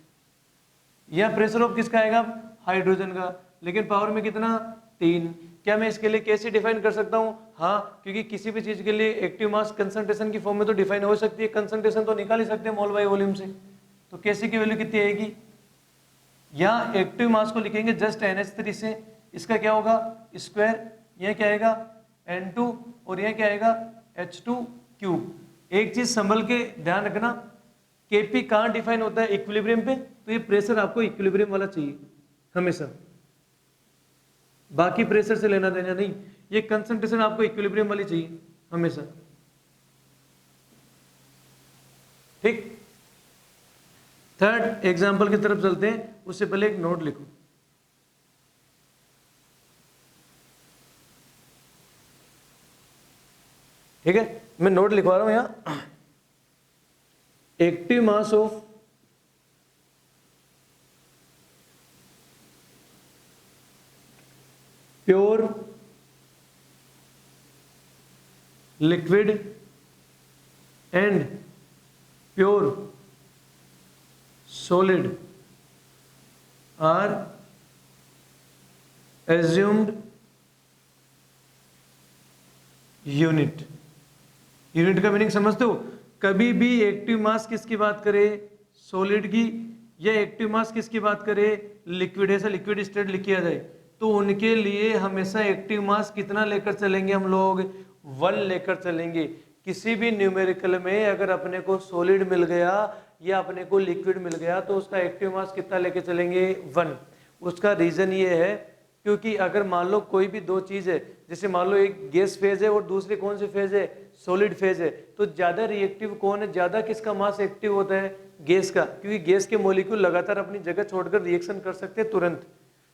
यह प्रेशर ऑफ किसका आएगा? हाइड्रोजन का, लेकिन पावर में कितना? 3। क्या मैं इसके लिए कैसे डिफाइन कर सकता हूँ? हाँ, क्योंकि किसी भी चीज के लिए एक्टिव मास कंसंट्रेशन की फॉर्म में तो डिफाइन हो सकती है, कंसंट्रेशन तो निकाल ही सकते हैं मोल बाय वॉल्यूम से। तो कैसे की वैल्यू कितनी आएगी? यहाँ एक्टिव मास को लिखेंगे जस्ट NH3 से, इसका क्या होगा? स्क्वायर, यह क्या आएगा? N2, और यह क्या आएगा? H2³। एक चीज संभल के ध्यान रखना, केपी कहाँ डिफाइन होता है? इक्विलिब्रियम पे। तो ये प्रेशर आपको इक्विलिब्रियम वाला चाहिए हमेशा, बाकी प्रेशर से लेना देना नहीं। ये कंसंट्रेशन आपको इक्विलिब्रियम वाली चाहिए हमेशा। ठीक, थर्ड एग्जांपल की तरफ चलते हैं, उससे पहले एक नोट लिखो। ठीक है, मैं नोट लिखवा रहा हूं यहां। Active mass of pure liquid and pure solid are assumed unit. Unit का मीनिंग समझते हो? कभी भी एक्टिव मास किसकी बात करे? सॉलिड की, या एक्टिव मास किसकी बात करे? लिक्विड। ऐसा लिक्विड स्टेट लिखा जाए तो उनके लिए हमेशा एक्टिव मास कितना लेकर चलेंगे हम लोग? 1 लेकर चलेंगे। किसी भी न्यूमेरिकल में अगर अपने को सॉलिड मिल गया या अपने को लिक्विड मिल गया तो उसका एक्टिव मास कितना लेके चलेंगे? 1। उसका रीजन ये है क्योंकि अगर मान लो कोई भी दो चीज है, जैसे मान लो एक गैस फेज है और दूसरी कौन सी फेज है? सॉलिड फेज है, तो ज्यादा रिएक्टिव कौन है, ज्यादा किसका मास एक्टिव होता है, गैस का, क्योंकि गैस के मॉलिक्यूल लगातार अपनी जगह छोड़कर रिएक्शन कर सकते हैं तुरंत,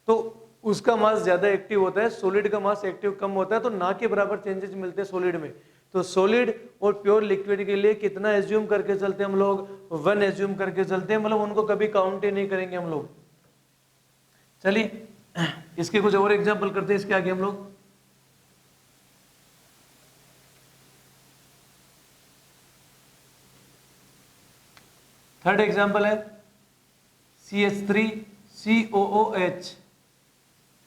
तो उसका मास ज्यादा एक्टिव होता है, सॉलिड का मास एक्टिव कम होता है, तो ना के बराबर चेंजेस मिलते हैं सॉलिड में। तो सॉलिड और प्योर लिक्विड के लिए कितना एज्यूम करके चलते हैं हम लोग, 1 एज्यूम करके चलते हैं, मतलब उनको कभी काउंट ही नहीं करेंगे हम लोग। चलिए इसके कुछ और एग्जांपल करते हैं इसके आगे हम लोग। थर्ड एग्जांपल है CH3COOH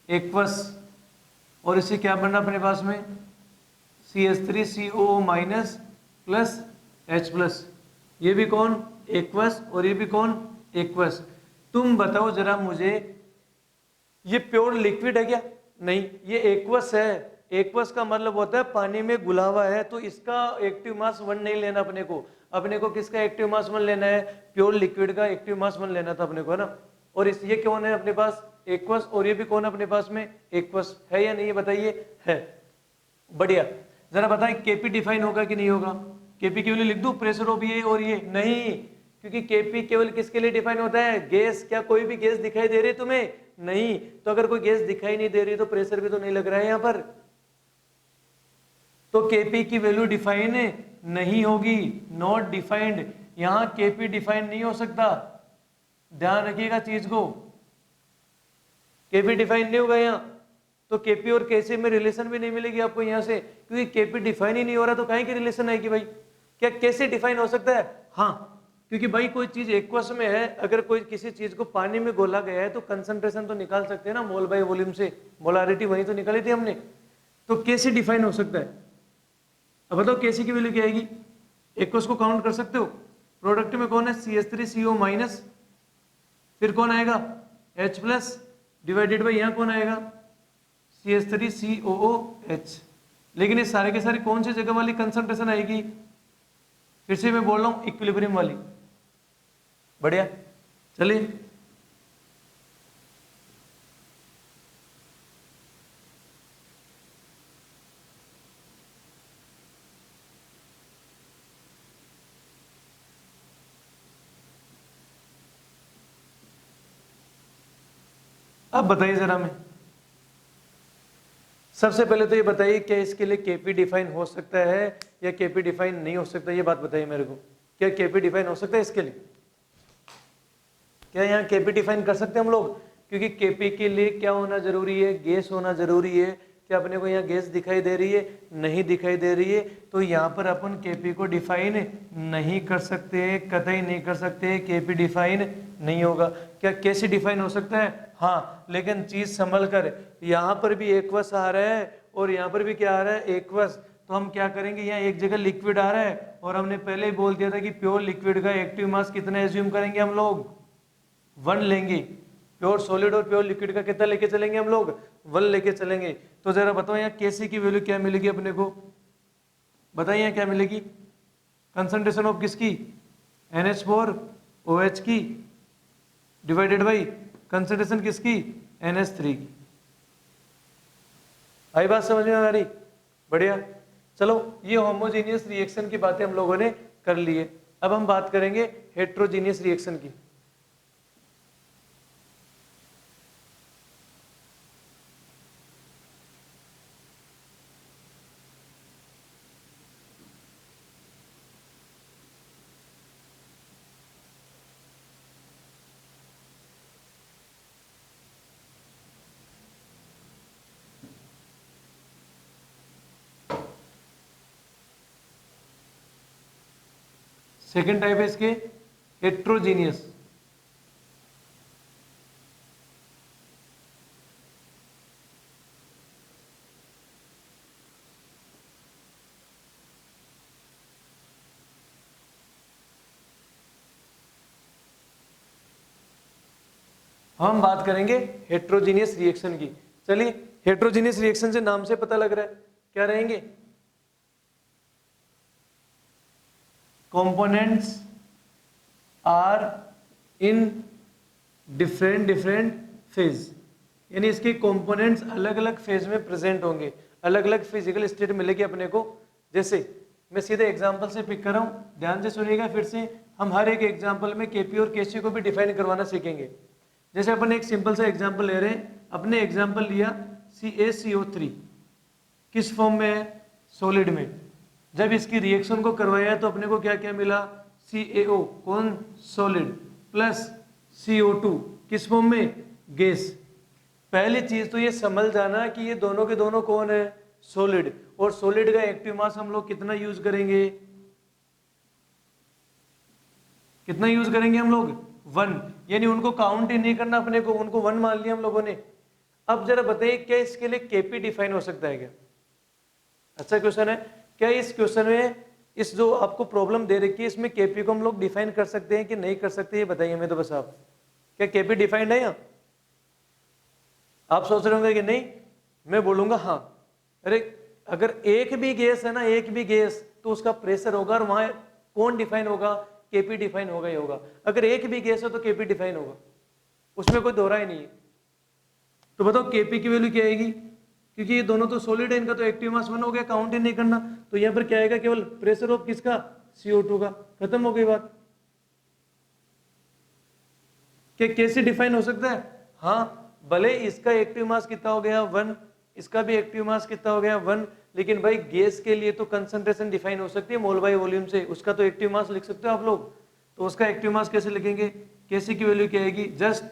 एक्वस, और इसे क्या बनना अपने पास में CH3COO minus plus H plus, ये भी कौन एक्वस और ये भी कौन एक्वस। तुम बताओ जरा मुझे, ये प्योर लिक्विड है क्या, नहीं, ये एक्वस है। एक्वस का मतलब होता है पानी में घुला हुआ है, तो इसका एक्टिव मास 1 नहीं लेना अपने को, अपने को किसका एक्टिव मास 1 लेना है, प्योर लिक्विड का एक्टिव मास 1 लेना था अपने को, है ना। और इस ये कौन है अपने पास, एक्वस, और ये भी कौन है अपने पास में, एक्वस है या नहीं, ये बताइए, है। बढ़िया, जरा बताएं केपी डिफाइन होगा कि नहीं होगा, केपी की वैल्यू लिख दूं, प्रेशर ऑफ ये और ये, नहीं, क्योंकि केपी केवल किसके लिए डिफाइन होता है, गैस। क्या कोई भी गैस दिखाई दे रही है तुम्हें, नहीं, तो अगर कोई गैस दिखाई नहीं दे रही तो प्रेशर भी तो नहीं लग रहा है यहां पर, तो केपी की वैल्यू डिफाइन नहीं होगी, नॉट डिफाइंड, यहां केपी डिफाइन नहीं हो सकता, ध्यान रखिएगा चीज को, केपी डिफाइन नहीं होगा यहां, तो केपी और केसी में रिलेशन भी नहीं मिलेगी आपको यहां से, क्योंकि केपी डिफाइन ही नहीं हो रहा, तो कहीं की रिलेशन आएगी भाई, क्या कैसे डिफाइन हो सकता है, हाँ, क्योंकि भाई कोई चीज एक्वस में है, अगर कोई किसी चीज को पानी में घोला गया है तो कंसंट्रेशन तो निकाल सकते हैं ना, मोल बाय वॉल्यूम से, मोलारिटी वही तो निकाली थी हमने, तो कैसे डिफाइन हो सकता है। अब बताओ कैसी की वैल्यू क्या आएगी, एक्वस को काउंट कर सकते हो, प्रोडक्ट में कौन है CH3CO माइनस, फिर कौन आएगा H प्लस, डिवाइडेड बाई यहाँ कौन आएगा CH3COOH, लेकिन ये सारे के सारे कौन सी जगह वाली कंसंट्रेशन आएगी, फिर से मैं बोल रहा हूं इक्विलिब्रियम वाली। बढ़िया, चलिए अब बताइए जरा, मैं सबसे पहले तो ये बताइए क्या इसके लिए केपी डिफाइन हो सकता है या केपी डिफाइन नहीं हो सकता, ये बात बताइए मेरे को, क्या केपी डिफाइन हो सकता है इसके लिए, क्या यहाँ केपी डिफाइन कर सकते हैं हम लोग, क्योंकि केपी के लिए क्या होना जरूरी है, गैस होना जरूरी है, क्या अपने को यहाँ गैस दिखाई दे रही है, नहीं दिखाई दे रही है, तो यहाँ पर अपन केपी को डिफाइन नहीं कर सकते, कतई नहीं कर सकते, केपी डिफाइन नहीं होगा। क्या कैसे डिफाइन हो सकता है, हाँ, लेकिन चीज संभल कर, यहाँ पर भी एक्वस आ रहा है और यहाँ पर भी क्या आ रहा है, एक्वस, तो हम क्या करेंगे, यहाँ एक जगह लिक्विड आ रहा है और हमने पहले ही बोल दिया था कि प्योर लिक्विड का एक्टिव मास कितना एज्यूम करेंगे हम लोग, 1 लेंगे, प्योर सॉलिड और प्योर लिक्विड का कितना लेके चलेंगे हम लोग, 1 लेके चलेंगे। तो जरा बताओ यहाँ केसी की वैल्यू क्या मिलेगी अपने को, बताइए यहाँ क्या मिलेगी, कंसंट्रेशन ऑफ किसकी, NH4OH की, डिवाइडेड बाई कंसंट्रेशन किसकी, NH3 की। आई बात समझ में आ रही, बढ़िया, चलो ये होमोजेनियस रिएक्शन की बातें हम लोगों ने कर ली है, अब हम बात करेंगे हेट्रोजीनियस रिएक्शन की। सेकेंड टाइप है इसके हेट्रोजीनियस, हम बात करेंगे हेट्रोजीनियस रिएक्शन की। चलिए हेट्रोजीनियस रिएक्शन से नाम से पता लग रहा है क्या रहेंगे, components are in different phase, यानी इसके कंपोनेंट्स अलग अलग फेज में प्रेजेंट होंगे, अलग अलग फिजिकल स्टेट मिलेगी अपने को। जैसे मैं सीधे एग्जाम्पल से पिक कर रहा हूँ, ध्यान से सुनिएगा फिर से। हम हर एक एग्जाम्पल में केपी और केसी को भी डिफाइन करवाना सीखेंगे। जैसे अपन एक सिंपल सा एग्जाम्पल ले रहे हैं, अपने एग्जाम्पल लिया CaCO3 किस फॉर्म में है, सॉलिड में। जब इसकी रिएक्शन को करवाया तो अपने को क्या क्या मिला, CaO कौन, सॉलिड, प्लस CO2 किस फॉर्म में, गैस। पहली चीज तो ये समझ जाना कि ये दोनों के दोनों कौन है, सॉलिड। और सॉलिड का एक्टिव मास हम लोग कितना यूज करेंगे, कितना यूज करेंगे हम लोग, 1। यानी उनको काउंट ही नहीं करना अपने को, उनको 1 मान लिया हम लोगों ने। अब जरा बताइए क्या इसके लिए केपी डिफाइन हो सकता है क्या? अच्छा क्वेश्चन है। क्या इस क्वेश्चन में, इस जो आपको प्रॉब्लम दे रखी है, इसमें केपी को हम लोग डिफाइन कर सकते हैं कि नहीं कर सकते, ये बताइए हमें तो बस आप। क्या केपी डिफाइंड है यहाँ? आप सोच रहे होंगे कि नहीं, मैं बोलूंगा हाँ। अरे अगर एक भी गैस है ना, एक भी गैस, तो उसका प्रेशर होगा और वहां कौन डिफाइन होगा, केपी डिफाइन होगा ही होगा। अगर एक भी गैस है तो केपी डिफाइन होगा, उसमें कोई दोहरा ही नहीं है। तो बताओ केपी की वैल्यू क्या आएगी, क्योंकि ये दोनों तो सॉलिड है, इनका तो एक्टिव मास 1 हो गया, काउंट ही नहीं करना। तो यहाँ पर क्या आएगा, केवल प्रेशर ऑफ किसका, CO2 का। खत्म हो गई बात। क्या कैसे डिफाइन हो सकता है? हाँ, भले इसका एक्टिव मास कितना हो गया 1, इसका भी एक्टिव मास कितना हो गया 1, लेकिन भाई गैस के लिए तो कंसंट्रेशन डिफाइन हो सकती है मोल बाय वॉल्यूम से, उसका तो एक्टिव मास लिख सकते हो आप लोग। तो उसका एक्टिव मास कैसे लिखेंगे, कैसे की वैल्यू क्या आएगी, जस्ट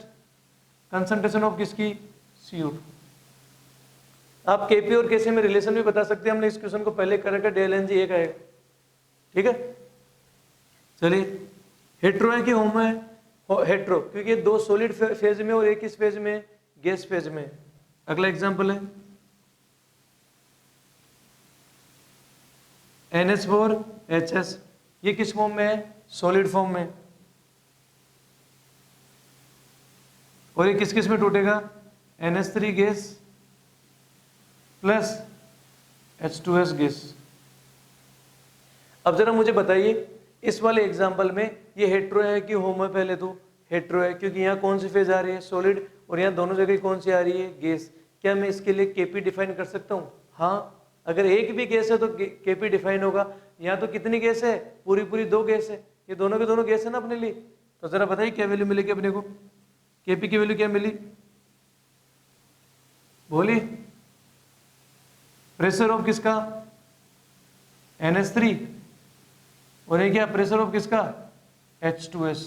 कंसंट्रेशन ऑफ किसकी, CO2। आप केपी और कैसे में रिलेशन भी बता सकते हैं, हमने इस क्वेश्चन को पहले कर रखा, डेल एनजी एक आएगा। ठीक है, चलिए। हेट्रो है कि होमो है, हेट्रो, क्योंकि दो सॉलिड फेज में और एक इस फेज में, गैस फेज में। अगला एग्जांपल है NH4HS, ये किस फॉर्म में है, सॉलिड फॉर्म में। और ये किस किस में टूटेगा, NH3 gas plus H2S gas. अब जरा मुझे बताइए, इस वाले एग्जांपल में ये हेट्रो है कि होमो है? पहले तो हेट्रो है, क्योंकि यहाँ कौन सी फेज आ रही है, सॉलिड, और यहाँ दोनों जगह कौन सी आ रही है, गैस। क्या मैं इसके लिए केपी डिफाइन कर सकता हूँ? हाँ, अगर एक भी गैस है तो केपी डिफाइन होगा। यहाँ तो कितनी गैस है, पूरी पूरी 2 गैस है, ये दोनों के दोनों गैस है ना अपने लिए। तो जरा बताइए क्या वैल्यू मिलेगी अपने को, केपी की वैल्यू क्या मिली, बोलिए। प्रेशर ऑफ किसका, NH3, और ये क्या, प्रेशर ऑफ किसका, H2S।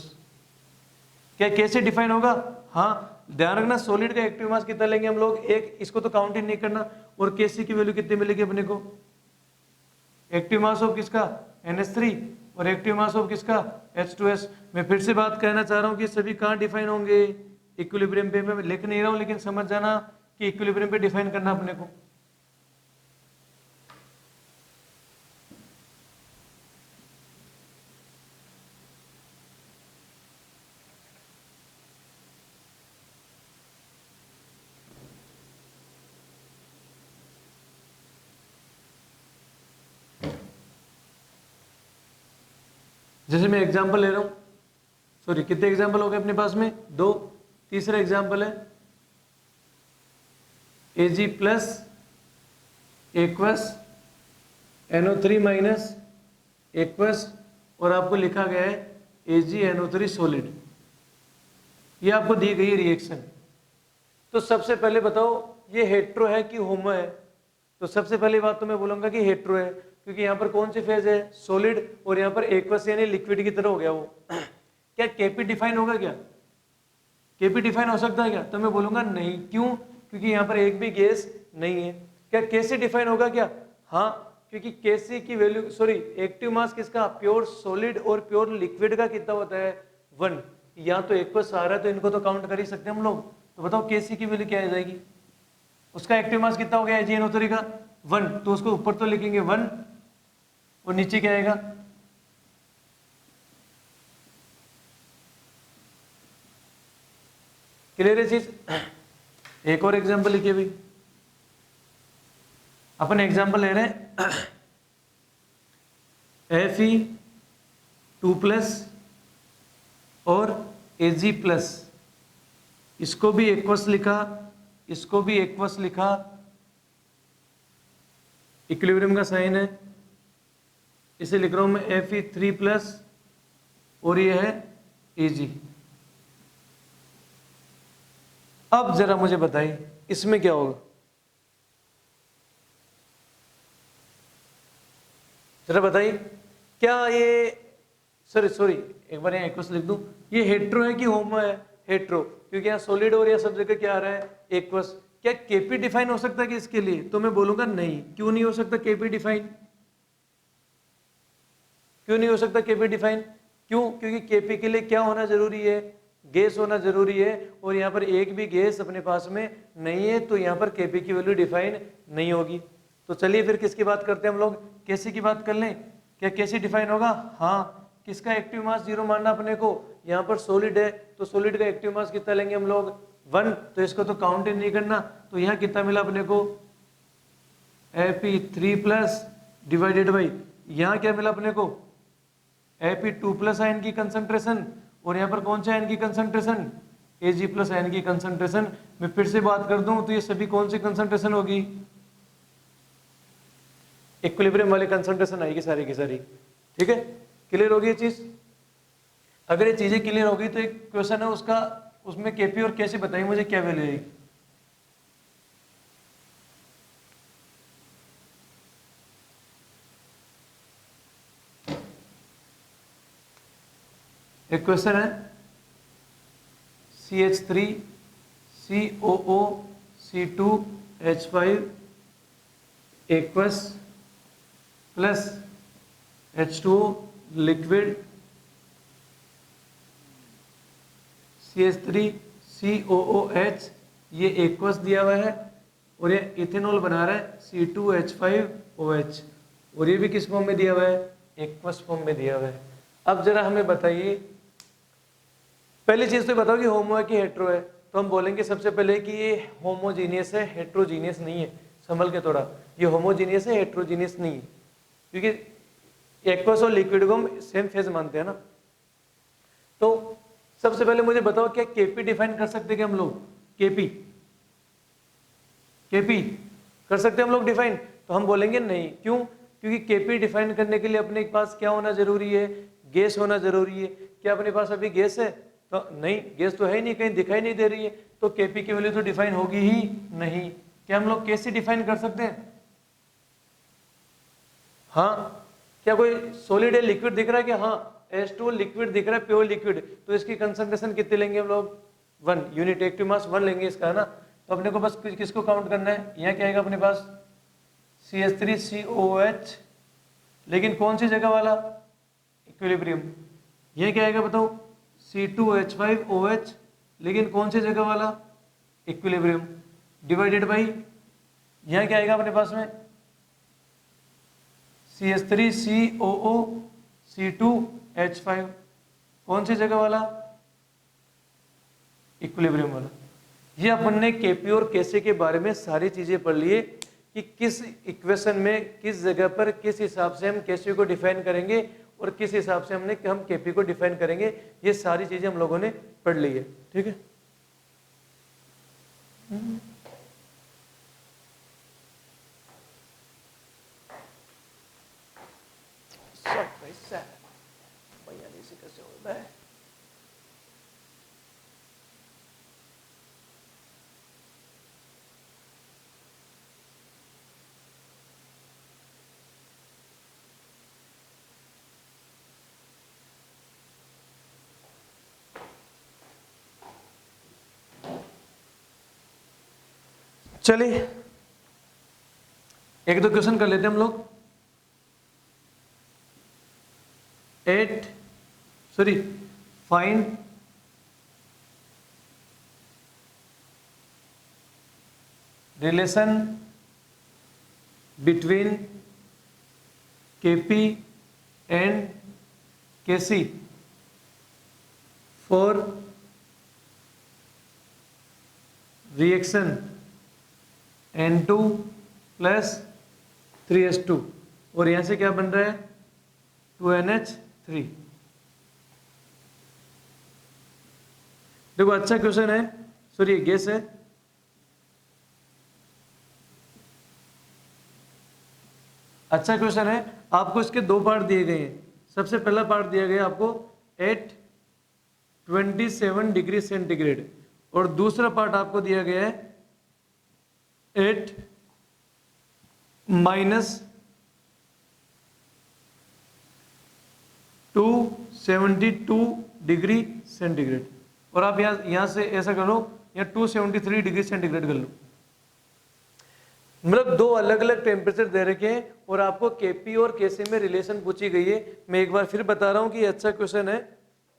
क्या कैसे डिफाइन होगा? हाँ, ध्यान रखना सॉलिड का एक्टिव मास कितना लेंगे हम लोग, एक, इसको तो काउंट ही नहीं करना। और केसी की वैल्यू कितनी मिलेगी अपने को, एक्टिव मास ऑफ किसका, NH3, और एक्टिव मास ऑफ किसका, H2S। मैं फिर से बात कहना चाह रहा हूँ कि सभी कहाँ डिफाइन होंगे, इक्विलिब्रियम पे। मैं लिख नहीं रहा हूँ, लेकिन समझ जाना कि इक्विलिब्रियम पे डिफाइन करना अपने को। जैसे मैं एग्जांपल ले रहा हूं, सॉरी कितने एग्जांपल हो गए अपने पास में, 2। तीसरा एग्जांपल है Ag plus aqueous NO3 minus aqueous, और आपको लिखा गया है AgNO3 सॉलिड। ये आपको दी गई रिएक्शन। तो सबसे पहले बताओ ये हेट्रो है कि होमो है? तो सबसे पहली बात तो मैं बोलूंगा कि हेट्रो है, क्योंकि यहाँ पर कौन सी फेज है, सॉलिड, और यहाँ पर एक्वस यानी लिक्विड की तरह हो गया वो। क्या केपी डिफाइन होगा क्या, केपी डिफाइन हो सकता है क्या? तो मैं बोलूंगा नहीं। क्यों? क्योंकि यहाँ पर एक भी गैस नहीं है। क्या केसी डिफाइन होगा क्या? हाँ, क्योंकि केसी की वैल्यू, सॉरी एक्टिव मास किसका, प्योर सॉलिड और प्योर लिक्विड का कितना होता है, 1। यहाँ तो एक्वस आ रहा है तो इनको तो काउंट कर ही सकते हैं हम लोग। तो बताओ केसी की वैल्यू क्या आ जाएगी, उसका एक्टिव मास कितना हो गया AgNO3 का, 1। तो उसको ऊपर तो लिखेंगे 1, और नीचे क्या आएगा, क्लियर है चीज? एक और एग्जांपल लिखिए भाई, अपन एग्जांपल ले रहे हैं Fe2+ और Ag+। इसको भी एक्वस लिखा, इसको भी एक्वस लिखा, इक्विलिब्रियम का साइन है। इसे लिख रहा हूं मैं Fe3+ और ये है Ag। अब जरा मुझे बताइए इसमें क्या होगा, जरा बताइए। क्या ये सॉरी एक बार यहाँ एक्वस लिख दूं, ये हेट्रो है कि होमो है? हेट्रो, क्योंकि यहाँ सॉलिड और या सब जगह क्या आ रहा है? एक्वस। क्या केपी डिफाइन हो सकता है कि इसके लिए? तो मैं बोलूंगा नहीं। क्यों नहीं हो सकता केपी डिफाइन? क्यों नहीं हो सकता केपी डिफाइन? क्यों? क्योंकि केपी के लिए क्या होना जरूरी है? गैस होना जरूरी है, और यहाँ पर एक भी गैस अपने पास में नहीं है, तो यहाँ पर केपी की वैल्यू डिफाइन नहीं होगी। तो चलिए फिर किसकी बात करते हैं हम लोग? केसी की बात कर लें। क्या केसी डिफाइन होगा? हाँ। किसका एक्टिव मास 0 मानना अपने को? यहाँ पर सॉलिड है, तो सॉलिड का एक्टिव मास कितना लेंगे हम लोग? 1। तो इसको तो काउंट ही नहीं करना। तो यहाँ कितना मिला अपने को? Fe3+ डिवाइडेड बाई, यहाँ क्या मिला अपने को? Fe2+ आयन की कंसंट्रेशन, और यहाँ पर कौन सा आयन की कंसंट्रेशन? Ag+ आयन की कंसंट्रेशन। मैं फिर से बात कर दूं तो ये सभी कौन सी कंसंट्रेशन होगी? इक्विलिब्रियम वाली कंसंट्रेशन आएगी सारी की सारी। ठीक है, क्लियर होगी ये चीज? अगर ये चीजें क्लियर होगी तो एक क्वेश्चन है उसका, उसमें केपी और कैसे बताइए मुझे क्या वैल्यू आएगी। एक क्वेश्चन है CH3 COO C2H5 aqueous plus H2O liquid CH3 COOH, ये एक्वस दिया हुआ है, और ये इथेनॉल बना रहा है C2H5OH, और ये भी किस फॉर्म में दिया हुआ है? एक्वस फॉर्म में दिया हुआ है। अब जरा हमें बताइए, पहली चीज तो बताओ कि होमो है कि हेट्रो है? तो हम बोलेंगे सबसे पहले कि ये होमोजीनियस है, हेट्रोजीनियस नहीं है। संभल के थोड़ा, ये होमोजीनियस है, हेट्रोजीनियस नहीं है, क्योंकि एक्वस और लिक्विड को हम सेम फेज मानते हैं ना। तो सबसे पहले मुझे बताओ, क्या केपी डिफाइन कर सकते हैं हम लोग? केपी कर सकते हैं हम लोग डिफाइन? तो हम बोलेंगे नहीं। क्यों? क्योंकि केपी डिफाइन करने के लिए अपने पास क्या होना जरूरी है? गैस होना जरूरी है। क्या अपने पास अभी गैस है? तो नहीं, गैस तो है ही नहीं, कहीं दिखाई नहीं दे रही है, तो केपी की वैल्यू तो डिफाइन होगी ही नहीं। क्या हम लोग कैसे डिफाइन कर सकते हैं? हाँ, क्या कोई सॉलिड है, लिक्विड दिख रहा है? कि हाँ H2O लिक्विड दिख रहा है, प्योर लिक्विड, तो इसकी कंसंट्रेशन कितनी लेंगे हम लोग? 1 यूनिट एक्टिव मास 1 लेंगे इसका, है ना। तो अपने को बस किसको काउंट करना है? यहाँ क्या आएगा अपने पास? CH3 COOH, लेकिन कौन सी जगह वाला? इक्विलिब्रियम। ये क्या आएगा बताओ? C2H5OH, लेकिन कौन सी जगह वाला? इक्विलिब्रियम, डिवाइडेड बाई, यहाँ क्या आएगा अपने पास में? CH3 COO C2H5, कौन सी जगह वाला? इक्विलिब्रियम वाला। ये अपन ने केपी और कैसे के बारे में सारी चीजें पढ़ लिए कि किस इक्वेशन में किस जगह पर किस हिसाब से हम कैसे को डिफाइन करेंगे और किस हिसाब से हम केपी को डिफाइन करेंगे। ये सारी चीजें हम लोगों ने पढ़ ली है। ठीक है, चलिए एक दो क्वेश्चन कर लेते हैं हम लोग। Find relation between K P and K C for reaction N2 + 3H2, और यहां से क्या बन रहा है? 2NH3। देखो अच्छा क्वेश्चन है, सॉरी गैस है। अच्छा क्वेश्चन है। आपको इसके दो पार्ट दिए गए हैं। सबसे पहला पार्ट दिया गया आपको एट 27 डिग्री सेंटीग्रेड और दूसरा पार्ट आपको दिया गया है एट -272 डिग्री सेंटीग्रेड। और आप यहां से ऐसा करो, या 273 डिग्री सेंटीग्रेड कर लो। मतलब दो अलग अलग टेम्परेचर दे रखे हैं और आपको केपी और केसी में रिलेशन पूछी गई है। मैं एक बार फिर बता रहा हूं कि ये अच्छा क्वेश्चन है।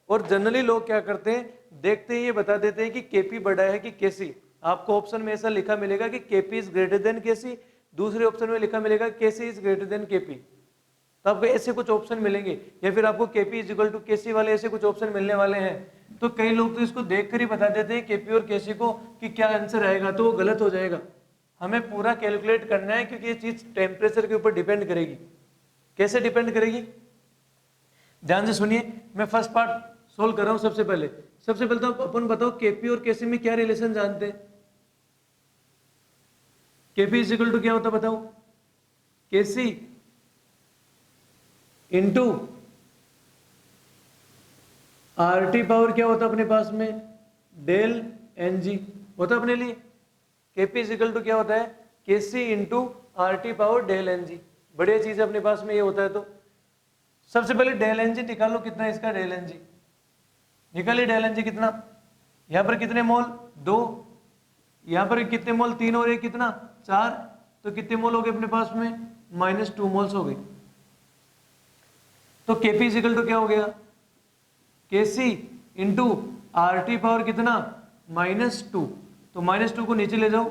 और जनरली लोग क्या करते हैं, देखते ही ये बता देते हैं कि केपी बड़ा है कि केसी। आपको ऑप्शन में ऐसा लिखा मिलेगा कि केपी इज ग्रेटर देन केसी, दूसरे ऑप्शन में लिखा मिलेगा केसी इज ग्रेटर देन केपी। तो आपको ऐसे कुछ ऑप्शन मिलेंगे, या फिर आपको केपी इज इक्वल टू केसी वाले ऐसे कुछ ऑप्शन मिलने वाले हैं। तो कई लोग तो इसको देखकर ही बता देते हैं केपी और केसी को कि क्या आंसर आएगा, तो वो गलत हो जाएगा। हमें पूरा कैलकुलेट करना है, क्योंकि ये चीज टेम्परेचर के ऊपर डिपेंड करेगी। कैसे डिपेंड करेगी, ध्यान से सुनिए। मैं फर्स्ट पार्ट सोल्व कर रहा हूं। सबसे पहले तो अपन बताओ केपी और केसी में क्या रिलेशन जानते हैं। केपी इज इक्वल टू क्या होता है बताओ, केसी इंटू आरटी पावर क्या होता है अपने पास में, डेल एन जी होता है अपने लिए। केपी इज इक्वल टू क्या होता है, K C into R T power del N G. बढ़िया चीज है अपने पास में ये होता है। तो सबसे पहले डेल एन जी निकालो, कितना है इसका डेल एन जी, निकालिए डेल एन जी कितना। यहां पर कितने मोल 2, यहां पर कितने मोल 3 और 1 कितना 4, तो कितने मोल हो गए अपने पास में -2 मोल्स हो गए। तो केपी इज इक्वल टू क्या हो गया, केसी इंटू आरटी पावर कितना -2, तो -2 को नीचे ले जाओ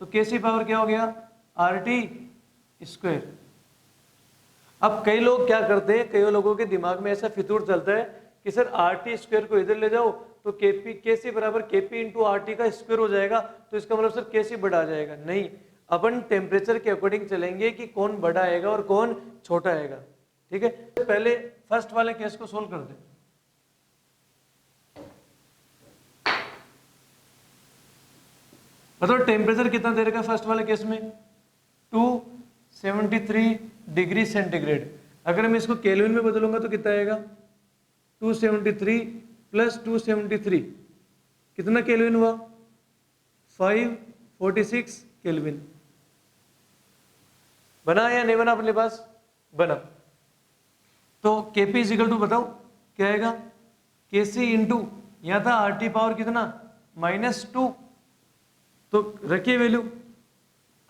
तो केसी पावर क्या हो गया आरटी स्क्वायर। अब कई लोग क्या करते हैं, कई लोगों के दिमाग में ऐसा फितूर चलता है कि सर आरटी स्क्वायर को इधर ले जाओ तो केपी केसी बराबर केपी इंटू आरटी का स्क्वायर हो जाएगा, तो इसका मतलब सर केसी बड़ा आ जाएगा। नहीं, अपन टेम्परेचर के अकॉर्डिंग चलेंगे कि कौन बड़ा आएगा और कौन छोटा आएगा। ठीक है, पहले फर्स्ट वाले केस को सोल्व कर दे। बताओ टेम्परेचर कितना दे रखा फर्स्ट वाले केस में 273 डिग्री सेंटीग्रेड। अगर मैं इसको केल्विन में बदलूंगा तो कितना आएगा 273 प्लस 273 कितना केल्विन हुआ 546 केल्विन। बना या नहीं बना अपने पास, बना। तो केपी इज इक्वल टू बताओ क्या आएगा, केसी इंटू यहां था आरटी पावर कितना -2, तो रखिए वैल्यू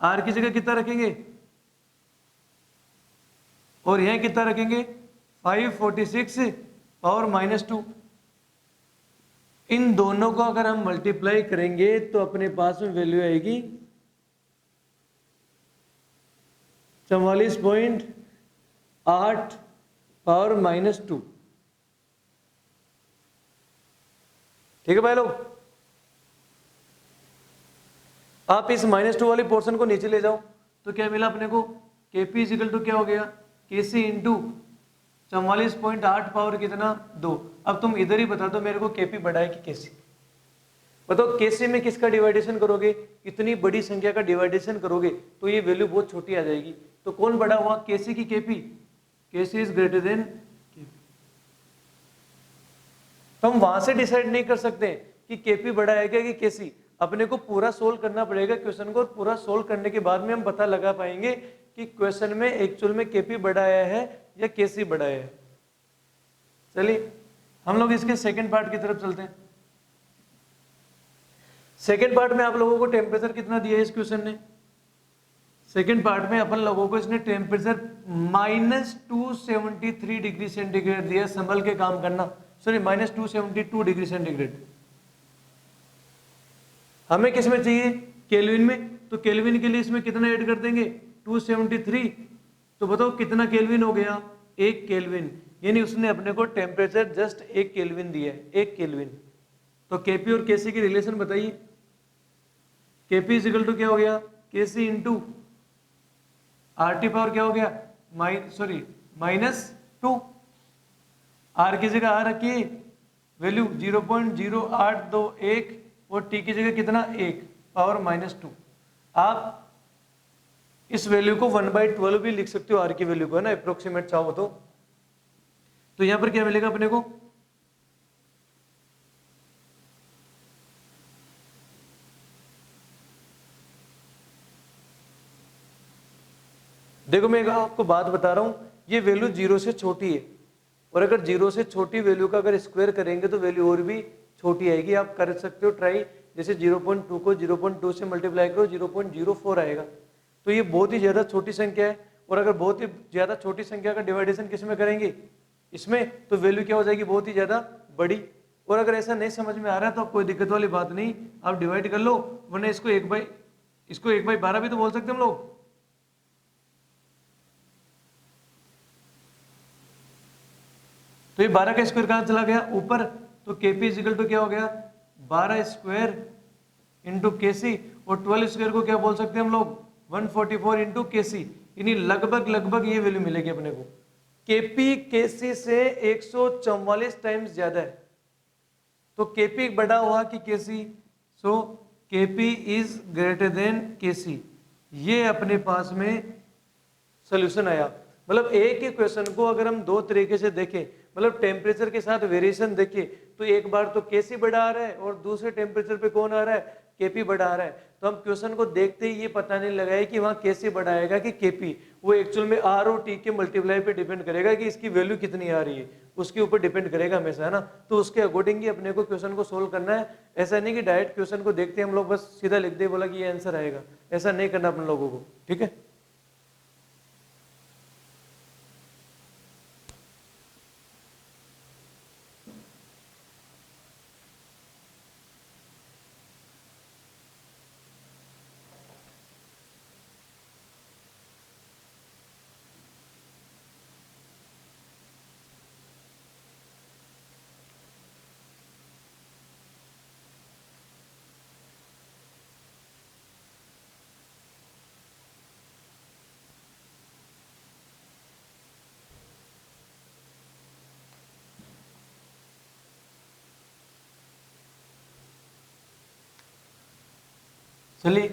आर की जगह कितना रखेंगे और यहां कितना रखेंगे 546 पावर -2। इन दोनों को अगर हम मल्टीप्लाई करेंगे तो अपने पास में वैल्यू आएगी 44.8 पावर -2। ठीक है भाई लोग, आप इस -2 वाले पोर्शन को नीचे ले जाओ तो क्या मिला अपने को, केपी इज इक्वल टू क्या हो गया केसी इंटू 44.8 पावर कितना 2। अब तुम इधर ही बता दो मेरे को केपी बड़ा है कि केसी। बताओ केसी में किसका डिवाइडेशन करोगे, इतनी बड़ी संख्या का डिवाइडेशन करोगे तो ये वैल्यू बहुत छोटी आ जाएगी। तो कौन बड़ा हुआ केसी की K P, K C is greater than K P. तो हम वहां से डिसाइड नहीं कर सकते कि केपी बड़ा है क्या कि केसी। अपने को पूरा सोल्व करना पड़ेगा क्वेश्चन को, और पूरा सोल्व करने के बाद में हम पता लगा पाएंगे कि क्वेश्चन में एक्चुअल में केपी बड़ा आया है या केसी बड़ा है। चलिए हम लोग इसके सेकंड पार्ट की तरफ चलते हैं। सेकंड पार्ट में आप लोगों को टेम्परेचर कितना दिया है इस क्वेश्चन ने, सेकंड पार्ट में अपन लोगों को इसने टेम्परेचर -273 डिग्री सेंटीग्रेड दिया। संभल के काम करना, सॉरी -272 डिग्री सेंटीग्रेड। हमें किस में चाहिए केल्विन में, तो केल्विन के लिए इसमें कितना ऐड कर देंगे 273, तो बताओ कितना केल्विन हो गया 1 केल्विन। यानी उसने अपने को टेम्परेचर जस्ट 1 केल्विन दिया है, 1 केल्विन। तो केपी और केसी की रिलेशन बताइए, केपी इज इक्वल टू क्या हो गया केसी इंटू आरटी पावर क्या हो गया -2। आर की जगह आ रखिए वैल्यू 0.0821 और टी की जगह कितना 1 पावर -2। आप इस वैल्यू को 1/12 भी लिख सकते हो, आर की वैल्यू को, है ना, अप्रोक्सीमेट चाहो तो यहां पर क्या मिलेगा अपने को, देखो मैं आपको बात बता रहा हूं, ये वैल्यू 0 से छोटी है, और अगर 0 से छोटी वैल्यू का अगर स्क्वायर करेंगे तो वैल्यू और भी छोटी आएगी। आप कर सकते हो ट्राई, जैसे 0.2 को 0.2 से मल्टीप्लाई करो 0.04 आएगा। तो ये बहुत ही ज्यादा छोटी संख्या है, और अगर बहुत ही ज्यादा छोटी संख्या का डिवाइडेशन किस में करेंगे, इसमें, तो वैल्यू क्या हो जाएगी, बहुत ही ज्यादा बड़ी। और अगर ऐसा नहीं समझ में आ रहा है तो कोई दिक्कत वाली बात नहीं, आप डिवाइड कर लो, वरना इसको 1/12 भी तो बोल सकते हम लोग। तो ये 12 का स्क्वायर कहां चला गया, ऊपर, तो केपी इजिकल टू क्या हो गया, 12 स्क्वायर इंटू केसी, और 12 स्क्वायर को क्या बोल सकते हैं हम लोग, 144 इंटू केसी, यानी लगभग ये वैल्यू मिलेगी अपने को। केपी केसी से 144 टाइम्स ज्यादा है, तो केपी बड़ा हुआ कि केसी, सो केपी इज ग्रेटर देन केसी। ये अपने पास में सोल्यूशन आया। मतलब एक ही क्वेश्चन को अगर हम दो तरीके से देखें, मतलब टेम्परेचर के साथ वेरिएशन देखें, तो एक बार तो केसी बढ़ा आ रहा है और दूसरे टेम्परेचर पे कौन आ रहा है, केपी बढ़ा आ रहा है। तो हम क्वेश्चन को देखते ही ये पता नहीं लगाए कि वहां केसी बढ़ाएगा कि केपी, वो एक्चुअल में आर और टी के मल्टीप्लाई पे डिपेंड करेगा कि इसकी वैल्यू कितनी आ रही है, उसके ऊपर डिपेंड करेगा हमेशा, है ना। तो उसके अकॉर्डिंग ही अपने को क्वेश्चन को सोल्व करना है। ऐसा नहीं कि डायरेक्ट क्वेश्चन को देखते हम लोग बस सीधा लिख दे बोला कि ये आंसर आएगा, ऐसा नहीं करना अपन लोगों को, ठीक है। चलिए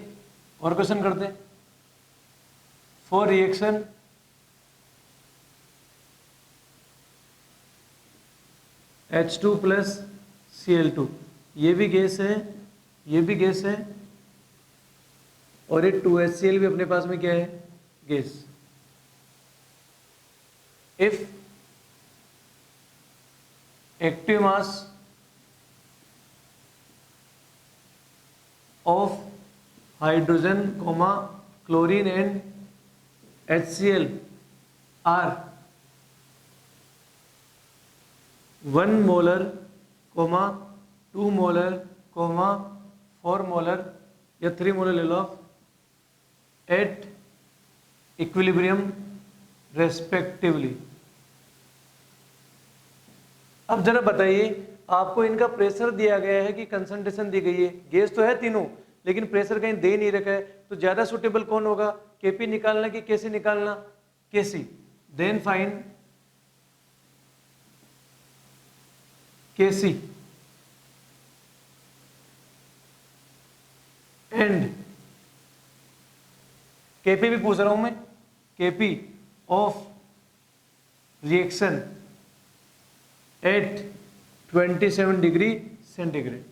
और क्वेश्चन करते हैं। For reaction H2 plus Cl2, ये भी गैस है, ये भी गैस है, और ये 2HCl भी अपने पास में क्या है, gas. If active mass of hydrogen comma chlorine and HCl are 1 molar comma 2 molar comma 4 molar या 3 मोलर ले लो एट इक्विलिब्रियम रेस्पेक्टिवली। अब जरा बताइए, आपको इनका प्रेशर दिया गया है कि कंसंट्रेशन दी गई है, गैस तो है तीनों लेकिन प्रेशर कहीं दे नहीं रखा है, तो ज्यादा सुटेबल कौन होगा, केपी निकालना कि केसी निकालना, KC. Then find KC and KP भी पूछ रहा हूं मैं, KP of reaction at 27 degree centigrade.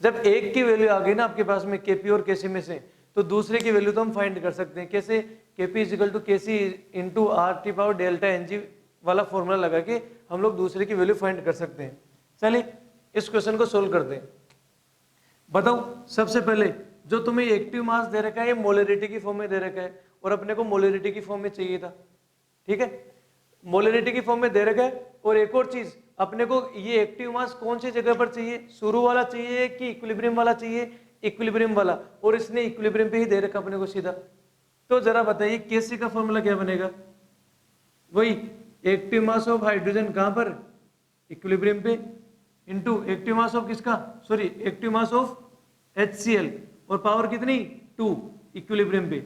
जब एक की वैल्यू आ गई ना आपके पास में केपी और केसी में से, तो दूसरे की वैल्यू तो हम फाइंड कर सकते हैं। कैसे, K P is equal to K C into R T power delta N G वाला फॉर्मूला लगा के हम लोग दूसरे की वैल्यू फाइंड कर सकते हैं। चलिए इस क्वेश्चन को सोल्व करते हैं। बताओ सबसे पहले, जो तुम्हें एक्टिव मास दे रखा है ये मोलरिटी की फॉर्म में दे रखा है, और अपने को मोलरिटी की फॉर्म में चाहिए था, ठीक है, मोलरिटी की फॉर्म में दे रखा है। और एक और चीज, अपने को ये एक्टिव मास कौन सी जगह पर चाहिए, शुरू वाला चाहिए कि इक्विलिब्रियम वाला चाहिए, इक्विलिब्रियम वाला, और इसने इक्विलिब्रियम पे ही दे रखा अपने को सीधा। तो जरा बताइए केसी का फॉर्मूला क्या बनेगा, वही एक्टिव मास ऑफ हाइड्रोजन कहां पर, इक्विलिब्रियम पे, इंटू एक्टिव मास ऑफ किसका, sorry active mass of HCl, और पावर कितनी 2 इक्विलिब्रियम पे,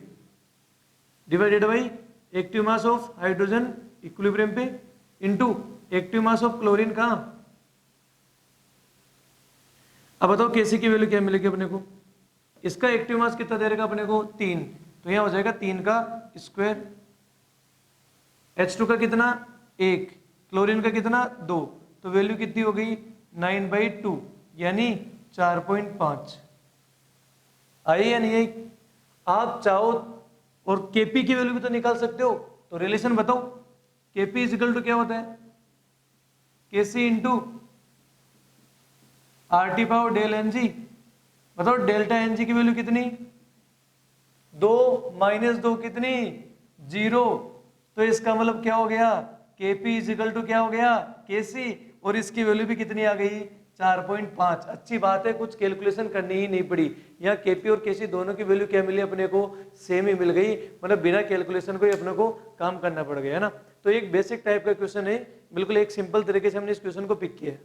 divided by active mass of hydrogen equilibrium पे, into active mass of chlorine कहां। अब बताओ केसी की वैल्यू क्या मिलेगी अपने को, इसका एक्टिव मास कितना दे रखा अपने को 3, तो यहाँ हो जाएगा 3 का स्क्वायर। H2 का कितना 1, क्लोरीन का कितना 2, तो वैल्यू कितनी हो गई 9/2 यानी 4.5 आई या नहीं आई। आप चाहो और Kp की वैल्यू भी तो निकाल सकते हो, तो रिलेशन बताओ। Kp इजिकल टू क्या होता है Kc into RT power del Ng। बताओ डेल्टा Ng की वैल्यू कितनी 2 - 2 कितनी 0। तो इसका मतलब क्या हो गया Kp इजिकल टू क्या हो गया Kc, और इसकी वैल्यू भी कितनी आ गई 4.5। अच्छी बात है, कुछ कैलकुलेशन करनी ही नहीं पड़ी। यहाँ Kp और Kc दोनों की वैल्यू क्या मिली अपने को सेम ही मिल गई, मतलब बिना कैलकुलेशन को ही अपने को काम करना पड़ गया है ना। तो एक बेसिक टाइप का क्वेश्चन है, बिल्कुल एक सिंपल तरीके से हमने इस क्वेश्चन को पिक किया है।